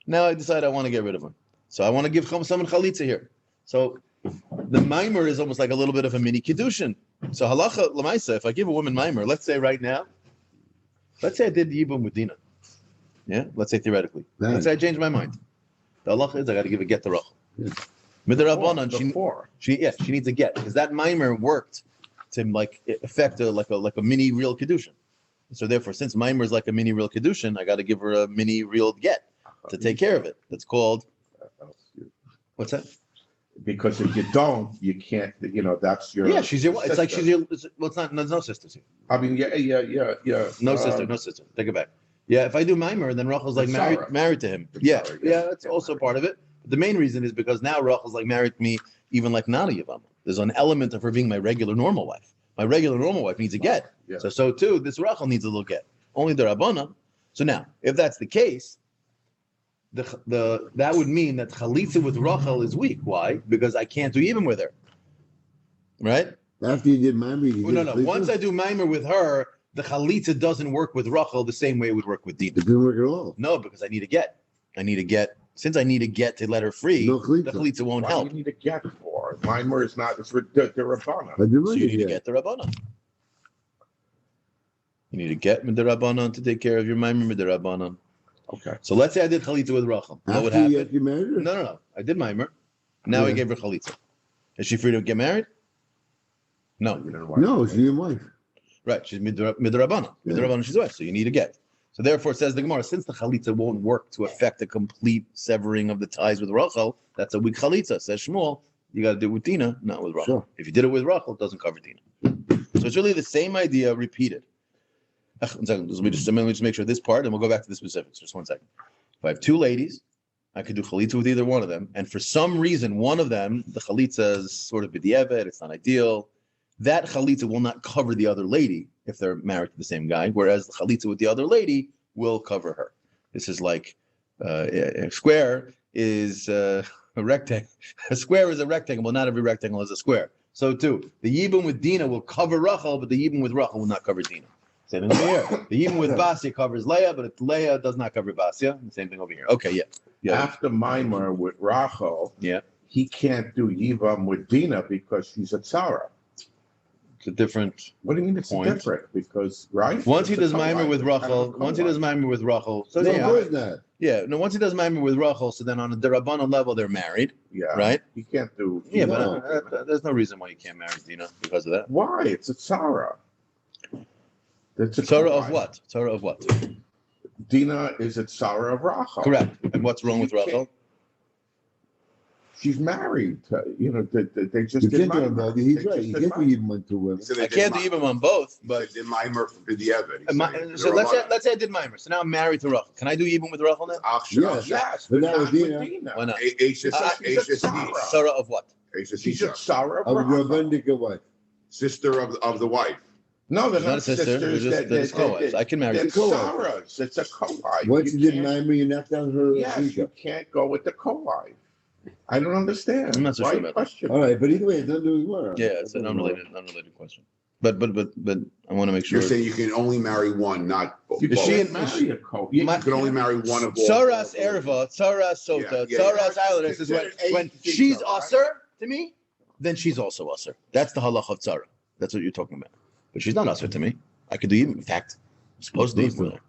Now I decide I want to get rid of him. So I want to give someone chalitza here. So the maimer is almost like a little bit of a mini kiddushin. So halacha l'maisa, if I give a woman maimer, let's say right now, let's say I did the yibum with Dina. Yeah, let's say theoretically. Let's say I changed my mind. The halacha is I got to give a get to Rachel. Midrabanan, she needs a get because that maimer worked to like affect like a mini real kiddushin. So therefore, since maimer is like a mini real kiddushin, I got to give her a mini real get to take care of it. That's called. What's that? Because if you don't, you can't. That's your. Yeah, she's your. It's like she's your. Well, it's not. There's no sisters here. I mean, yeah. No sister. Take it back. Yeah, if I do Maimer, then Rachel's like married to him. Yeah, that's also part of it. But the main reason is because now Rachel's like married to me, even like not a Yevamos. There's an element of her being my regular normal wife. My regular normal wife needs a get. Yeah. So too, this Rachel needs a little get. Only the Rabbana. So now, if that's the case, that would mean that chalitza with Rachel is weak. Why? Because I can't do even with her. Right? After you did mine, you No. Once I do Maimer with her, the chalitza doesn't work with Rachel the same way it would work with Dina. It didn't work at all. No, because I need a get. Since I need a get to let her free, No the chalitza. chalitza won't Why help. do you need a get for? Maimer is not, it's the Rabbana. I did So you need to get. get the Rabbanon. You need to get the Rabbanon to take care of your Maimer with the Rabbanon. Okay. So let's say I did chalitza with Rachel. What would After happen? you married her? No. I did Maimer. Now I Yeah. gave her chalitza. Is she free to get married? No. No, she's your wife. Right. She's midrabanan. Yeah. Midrabanan, she's wife. So you need a get. So therefore, it says the Gemara, since the chalitza won't work to affect a complete severing of the ties with Rachel, that's a weak chalitza. Says Shmuel, you got to do it with Dina, not with Rachel. Sure. If you did it with Rachel, it doesn't cover Dina. So it's really the same idea repeated. Let me just make sure this part, and we'll go back to the specifics. Just 1 second. If I have two ladies, I could do chalitza with either one of them, and for some reason, one of them, the chalitza is sort of b'di'evet, it's not ideal. That chalitza will not cover the other lady if they're married to the same guy, whereas the chalitza with the other lady will cover her. This is like a square is a rectangle. A square is a rectangle. Well, not every rectangle is a square. So too, the yibum with Dina will cover Rachel, but the yibum with Rachel will not cover Dina. Same thing over here. The yibum with Basya covers Leah, but Leah does not cover Basya. Same thing over here. Okay, yeah. After Maimer with Rachel, Yeah. he can't do Yivam with Dina because she's a tzara. It's a different. What do you mean it's Point. different? Because, right? Once he It's does a Maimer co-wife. with It's kind of a Rachel, once he does co-wife. Maimer with Rachel, so No, yeah, of course not. yeah. No, once he does Maimer with Rachel, so then on a Derabanan level, they're married, Yeah. right? He can't do. Yeah, Yivam but with Dina. there's no reason why you can't marry Dina because of that. Why? It's a tzara. It's a Torah of co-wife. what? Torah of what? Dina is a tzara of Rachel. Correct. And what's wrong with You can't- Rachel? She's married. They just You did can't do it, Maimer. Bob. He's They right. just You did can't do Maimer. even one to women. I can't do even on both, but But the Maimer for B'di'evet. so let's say I did Maimer. So now I'm married to Rachel. Can I do even with Rachel now? Yes. Yes, But but not not with with Dina. Dina. Why not? She's a tzara. Torah of what? She's a tzara of Of your Rachel. Bendica wife. Sister of the wife. No, they're She's not a not sister. sisters. They're just co-wives. I can marry. They're co-wife. tzaras. It's a co-wife. Once you did can't- Maimer, you knocked down her Yes, you Zika. can't go with the co-wife. I don't understand. I'm not so sure Right about that. question. All right, but either way, it's not doing well. Yeah, it's an unrelated question. But I want to make sure. You're saying you can only marry one, not both. You Is she can't in- marry a co. My- You can only marry one of all. Tzaras Erva, Tzaras Sota, Yeah, Tzaras yeah. Eiler. This is when she's usher to me, then she's also usher. That's the halach of Tzara. That's what you're talking about. But she's not usher to me. I could do even. In fact, I'm supposed to do even with her.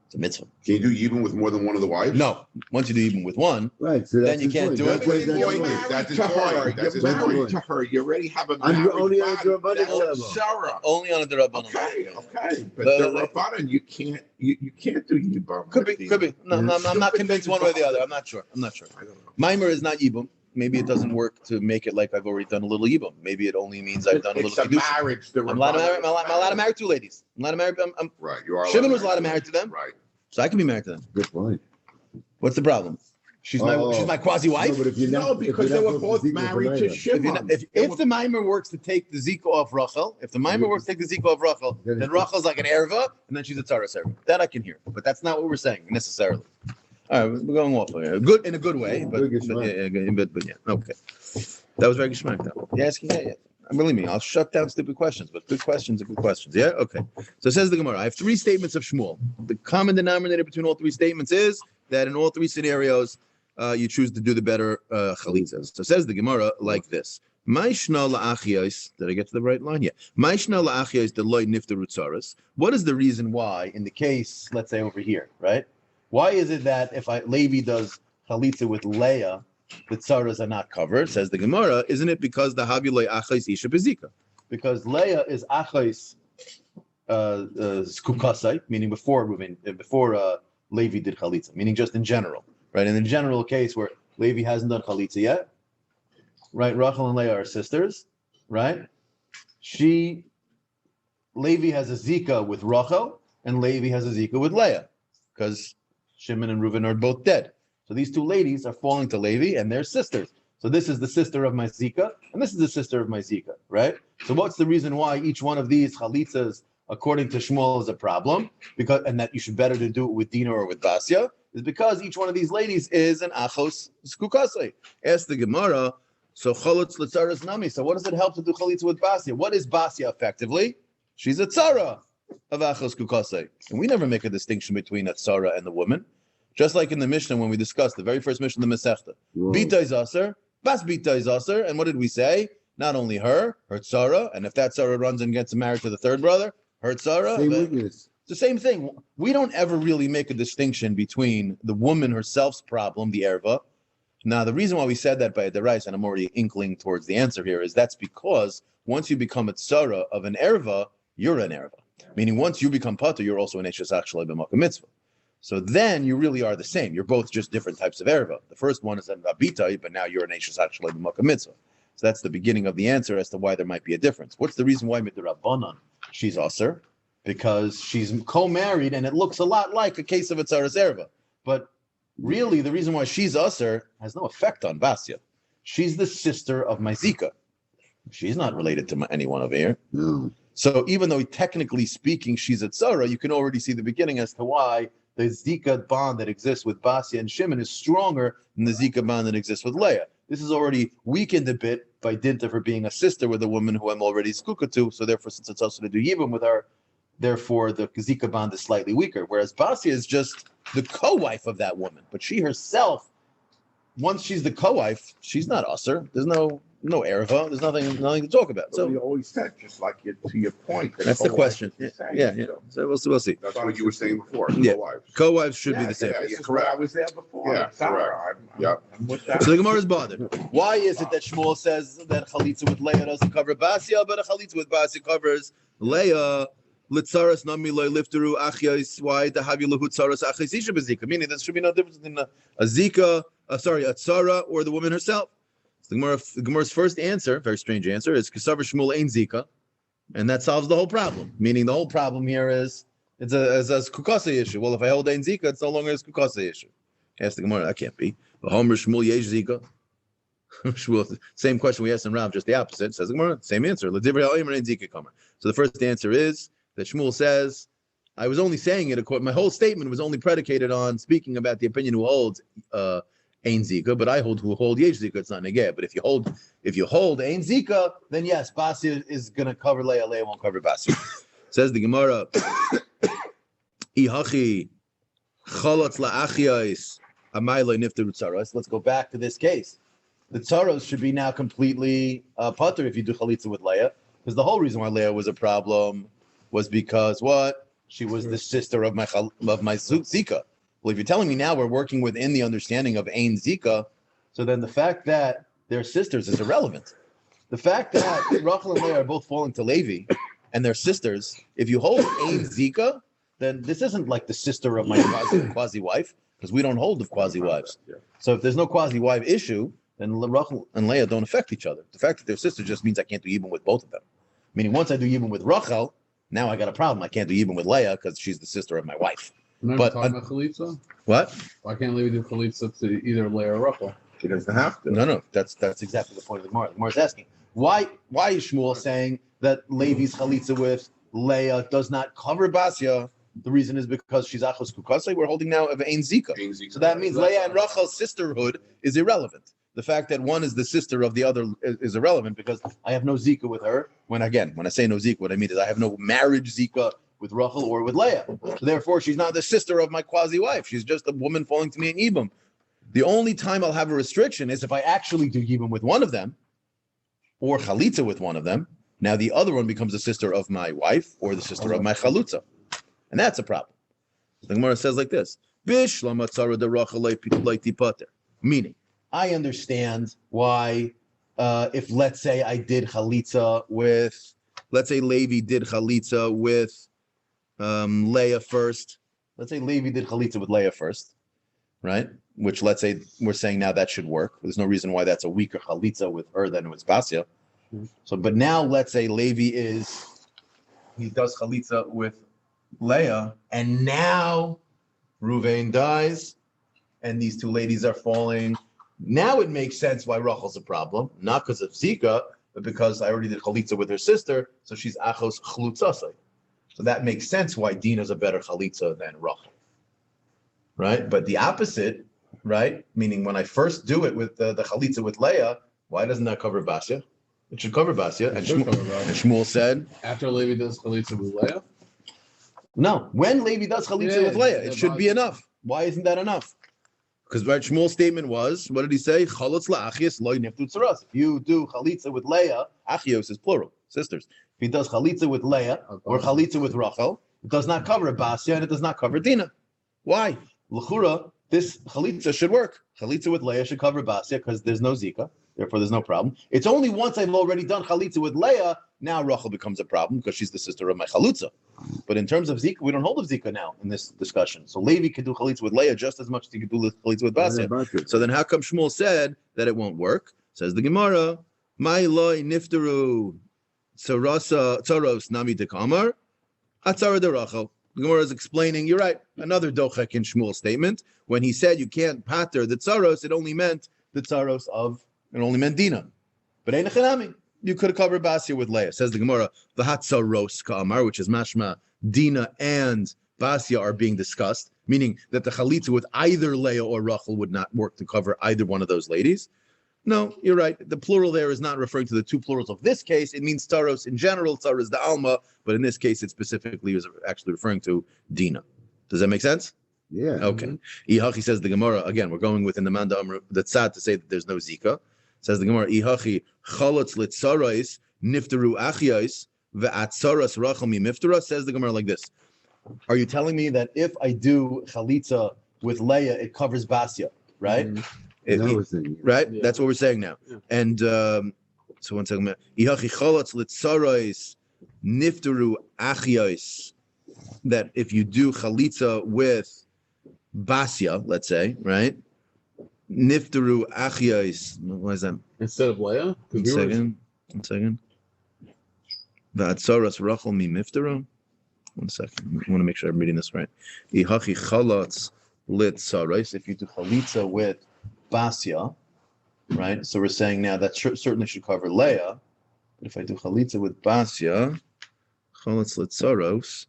It's a mitzvah. Can you do even with more than one of the wives? No, once you do even with one, Right, so Then that's you his can't point. do That's it. what- You're that's married what- point. That's his to her. point. That's his You're point. married to her. You already have a I'm married only on body. the Rabbanic That's level. Sarah. only on a Derabanan. Okay, okay. But The- the Rabbanan, you can't do Yibam. Could be. No, I'm not convinced one way or the other. I'm not sure. I don't know. Mimer is not Yibum. Maybe it doesn't work to make it like I've already done a little Yibum. Maybe it only means I've done a It's little a Kedusha. marriage. The I'm allowed to marry. Rabbanan I'm allowed to marry two ladies. I'm allowed to marry. Right, you are. Shimon was allowed to marry to them, Right. so I can be married to them. Good point. What's the problem? She's my quasi wife. No, but if you're No, not, because they were both married to If, you're Shimon. not, if the mimer works to take the Zika off Rachel, if the mimer works to take the Zika off Rachel, then Rachel's like an erva, and then she's a tzara servant. That I can hear, but that's not what we're saying necessarily. All right, we're going off here. Good in a good way, but Good yeah, okay. That was very geschmack though. Yeah, asking yeah. Believe me, I'll shut down stupid questions, but good questions are good questions. Yeah, okay. So it says the Gemara. I have three statements of Shmuel. The common denominator between all three statements is that in all three scenarios, you choose to do the better chalitzas. So it says the Gemara like this. Maishna la'achiyos. Did I get to the right line? Yeah. Maishna la'achiyos deloy niftaru tzaras. What is the reason why, in the case, let's say over here, right? Why is it that if Levi does chalitza with Leah, the tzaras are not covered? Says the Gemara. Isn't it because the haviloi achais isha bezika? Because Leah is achais skukasai, meaning before Levi did chalitza, meaning just in general, right? In the general case where Levi hasn't done chalitza yet, right? Rachel and Leah are sisters, right? Levi has a zika with Rachel, and Levi has a zika with Leah, because Shimon and Reuven are both dead. So these two ladies are falling to Levi, and they're sisters. So this is the sister of my zika, and this is the sister of my zika, right? So what's the reason why each one of these chalitzas according to Shmuel, is a problem, and that you should better to do it with Dina or with Basya, is because each one of these ladies is an achos skukasei. Ask the Gemara, so cholutz l'tzaras nami. So what does it help to do chalitza with Basya? What is Basya effectively? She's a tzara of achos skukasei. And we never make a distinction between a tzara and the woman. Just like in the Mishnah when we discussed the very first Mishnah, the Masechta. Bita is aser, bas bita is aser, and what did we say? Not only her tzara, and if that tzara runs and gets married to the third brother, her tzara. Same weakness. It's the same thing. We don't ever really make a distinction between the woman herself's problem, the erva. Now, the reason why we said that by the rice, and I'm already inkling towards the answer here, is that's because once you become a tzara of an erva, you're an erva. Meaning once you become pater, you're also an eshes actually b'makom mitzvah. So then you really are the same. You're both just different types of erva. The first one is an rabita, but now you're an eshes actually b'makom mitzvah. So that's the beginning of the answer as to why there might be a difference. What's the reason why midrabanan she's aser? Because she's co-married, and it looks a lot like a case of a tzaras erva. But really, the reason why she's aser has no effect on Basya. She's the sister of my Zika. She's not related to anyone over here. No. So even though technically speaking she's a tzara, you can already see the beginning as to why the Zika bond that exists with Basya and Shimon is stronger than the Zika bond that exists with Leah. This is already weakened a bit by dint of her being a sister with a woman who I'm already skuka to. So therefore, since it's also to do yibum with her, therefore the Zika bond is slightly weaker. Whereas Basya is just the co-wife of that woman. But she herself, once she's the co-wife, she's not usher. There's no erva. There's nothing to talk about. So So we always said, just like to your point. that's the question. Yeah. So we'll see. That's what you were saying before. Yeah. Co-wives. Co-wives should be the same. Yeah, this Yeah, is where I correct. was there before. Yeah, Sarah, Yep. I'm with that. So the Gemara is bothered. Why is it that Shmuel says that chalitza with Leah doesn't cover Basya, but a chalitza with Basya covers Leah? Litzaras nami loy lifteru achyais. Why to have you lahu tzaras achyais isha bezika? Meaning there should be no difference between a zika, a tzara, or the woman herself. So the Gemara's first answer, very strange answer, is Kesavar Shmuel ein zika, and that solves the whole problem. Meaning the whole problem here is it's a kukasa issue. Well, if I hold ein zika, it's no longer a kukasa issue. Ask the Gemara, that can't be. But Homer Shmuel yesh zika. Shmuel, same question we asked in Rav, just the opposite. Says the Gemara, same answer. L'divrei ha'omer ein zika kamer. So the first answer is that Shmuel says, I was only saying it, my whole statement was only predicated on speaking about the opinion who holds Ein Zika, but I hold who hold Yesh Zika, it's not Negeh. But if you hold Ein Zika, then yes, Basya is going to cover Leah, Leah won't cover Basya. Says the Gemara, Ihachi Chalotz la'achiyais Amayloi nifteru tzaros. Let's go back to this case. The tzaros should be now completely pater if you do chalitza with Leah, because the whole reason why Leah was a problem was because what? She was the sister of my Zika. Well, if you're telling me now we're working within the understanding of Ein Zika, so then the fact that they're sisters is irrelevant. The fact that Rachel and Leah are both falling to Levi and they're sisters, if you hold Ein Zika, then this isn't like the sister of my quasi-wife, because we don't hold of quasi-wives. So if there's no quasi-wife issue, then Rachel and Leah don't affect each other. The fact that they're sisters just means I can't do Yibum with both of them. Meaning once I do Yibum with Rachel, now I got a problem. I can't do Yibum with Leah because she's the sister of my wife. But talking about chalitza? What? Why can't Levi do chalitza to either Leah or Rachel? She doesn't have to. No. That's exactly the point of the Gemara. The Gemara is asking, why is Shmuel saying that Levi's chalitza with Leah does not cover Basya? The reason is because she's achos kukasei. We're holding now of Ein Zika. So that means Leah and Rachel's sisterhood is irrelevant. The fact that one is the sister of the other is irrelevant because I have no Zika with her. When I say no Zika, what I mean is I have no marriage Zika with Rachel or with Leah. So therefore, she's not the sister of my quasi-wife. She's just a woman falling to me in Yibum. The only time I'll have a restriction is if I actually do Yibum with one of them or Chalitza with one of them. Now the other one becomes the sister of my wife or the sister of my Chalutza. And that's a problem. The Gemara says like this. Meaning, I understand why if, let's say, I did Chalitza with, let's say Levi did Chalitza with Leah first. Let's say Levi did Chalitza with Leah first, right? Which let's say we're saying now that should work. There's no reason why that's a weaker Chalitza with her than with Basya. So, but now let's say Levi he does Chalitza with Leah, and now Ruvain dies, and these two ladies are falling. Now it makes sense why Rachel's a problem, not because of Zika, but because I already did Chalitza with her sister, so she's Achos Chlutzasai. So that makes sense why Dina's a better chalitza than Rachel, right? But the opposite, right? Meaning when I first do it with the chalitza with Leah, why doesn't that cover Basya? It should cover Basya. And Shmuel said, after Levi does chalitza with Leah. no, when Levi does chalitza with Leah, it should be enough. Why isn't that enough? Because right, Shmuel's statement was, what did he say? Chalutz la'achios lo niftu tzaras. If you do chalitza with Leah, achios is plural, sisters. If he does chalitza with Leah or chalitza with Rachel, it does not cover Basya and it does not cover Dina. Why? L'chura, this chalitza should work. Chalitza with Leah should cover Basya because there's no zika. Therefore, there's no problem. It's only once I've already done chalitza with Leah, now Rachel becomes a problem because she's the sister of my chalutza. But in terms of zika, we don't hold of zika now in this discussion. So Levi could do chalitza with Leah just as much as he could do chalitza with Basya. So then how come Shmuel said that it won't work? Says the Gemara, my loy niftaru tzaros nami dekamar atzara de Rachel. The Gemara is explaining, you're right, another dochek in Shmuel's statement. When he said you can't pater the tzaros, it only meant the tzaros of, it only meant Dina. But ein echanami. You could have covered Basya with Leah. Says the Gemara, the hatzaros ka'amar, which is mashma, Dina and Basya are being discussed, meaning that the chalitza with either Leah or Rachel would not work to cover either one of those ladies. No, you're right. The plural there is not referring to the two plurals of this case. It means tzaros in general, tzaros the alma, but in this case, it specifically is actually referring to Dina. Does that make sense? Yeah. Okay. Ihachi says the Gemara, again, we're going within the Manda Amr, the tzad to say that there's no zika. Says the Gemara, Ihachi chalotz litzarais niftaru achiyais ve'atzaras rachel mi miftara. Says the Gemara like this. Are you telling me that if I do chalitza with Leah, it covers Basya, right? Right? Yeah. That's what we're saying now. Yeah. And so one second. Ihachi chalotz litzarais niftaru achiyais. That if you do chalitza with Basya, let's say, right? Niftaru achiyais. What is that? Instead of Leah? One second. V'atzaras rachel mi miftaru. One second. I want to make sure I'm reading this right. Ihachi chalatz lit sarais. If you do chalitza with Basya, right? So we're saying now that certainly should cover Leah. But if I do chalitza with Basya, chalatz lit saros,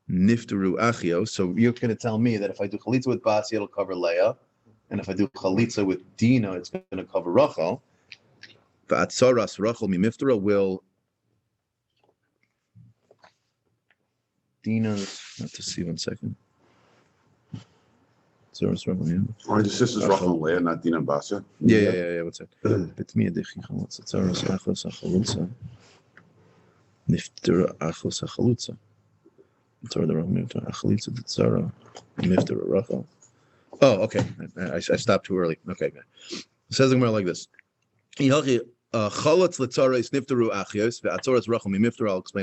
niftaru achio. So you're going to tell me that if I do chalitza with Basya, it'll cover Leah. And if I do chalitza with Dina, it's going to cover Rachel. V'atzaras Rachel mi miftara will Dina's. Not to see 1 second. Atzaras Rachel, yeah. Or the sisters Rachel and Leah, not Dina and Basya. Yeah. What's that? Betmi adechi chalutza. Atzaras achos achalutza. Niftara achos achalutza. Atzara the Rachel miftara achalitza tzara miftara Rachel. Oh, okay. I stopped too early. Okay. It says the Gemara like this. I'll explain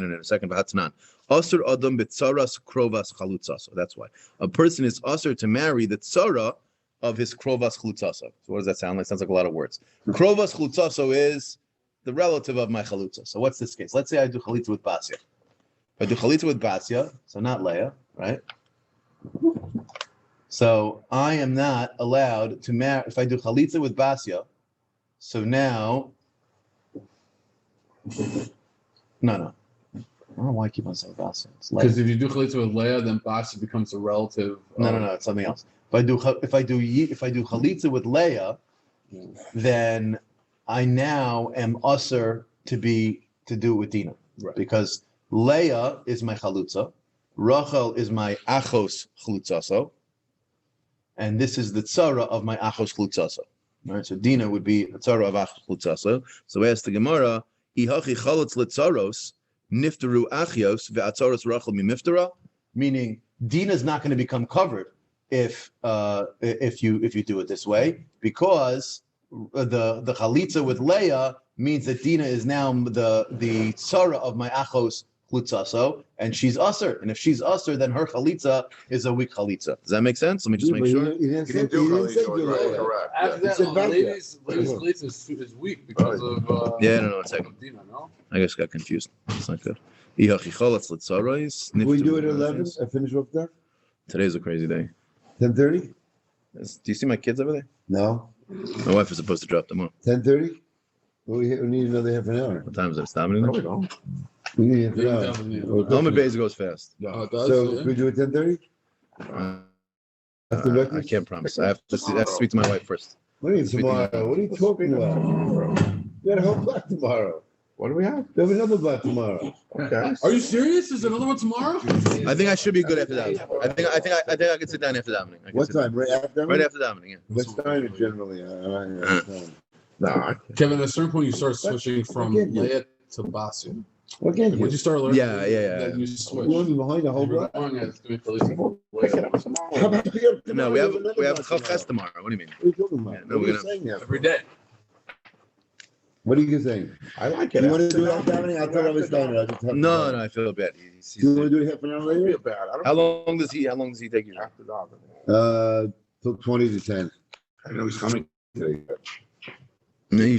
it in a second. So that's why. A person is usher to marry the tzara of his krovas chalutzaso. So what does that sound like? Sounds like a lot of words. Krovas chalutzaso is the relative of my chalutza. So what's this case? Let's say I do chalitza with Basya. If I do chalitza with Basya, so not Leah, right? So I am not allowed to marry, if I do chalitza with Basya, so now, no. I don't know why I keep on saying Basya. Because if you do chalitza with Leah, then Basya becomes a relative. No, it's something else. If I do chalitza with Leah, then I now am usher to do it with Dina. Right. Because Leah is my chalutza, Rachel is my achos chalutzaso, and this is the tzara of my achos chalutzaso. Right, so Dina would be the tzara of achos chalutzaso. So we ask the Gemara, ihachi chalutz letzaros niftaru achios ve'atzaros Rachel mi miftara, meaning Dina is not going to become covered if you do it this way, because the chalitza with Leah means that Dina is now the tzara of my achos chalutzaso, and she's usher. And if she's usher, then her chalitza is a weak chalitza. Does that make sense? Let me just make sure. You didn't say Correct. After that, ladies' chalitza is weak because of. Yeah, no, 1 second. Dina, no? I just got confused. It's not good. We do it at 11. I finish up there. Today's a crazy day. 10:30. Do you see my kids over there? No. My wife is supposed to drop them off. 10:30. We need another half an hour. What time is it? It's dominating? Yeah, definitely. Talmud Beis goes fast. Oh, it does, So yeah. could we do it 10:30? After I breakfast? can't promise. I have to speak to my wife first. What are you tomorrow? What are you talking about? We got a whole block tomorrow. What do we have? We have another block tomorrow. Okay. Are you serious? There's another one tomorrow? I think I should be good after that. I think I can sit down after davening. I can What sit down. time? Right after? Right after davening. Yeah. What time is generally? No, I Kevin, at a certain point, you start switching from Again, yeah. Leia to Basu. What can Once you you? start learning, Yeah. then you You switch. want me behind the whole block? pick it up tomorrow. How about pick up No, we have another block Chavches tomorrow. What do you mean? What are you talking about? Yeah, no, What are we're you gonna- saying now? Every day. What are you saying? I like it. You want to after do it after davening. davening? I'll tell you I was starting. I'll just have to No, go. no, I feel bad. You want to do it half an hour I feel later? bad. I don't How long does he take you? after davening. Till 20 to 10. I know he's coming today. Usually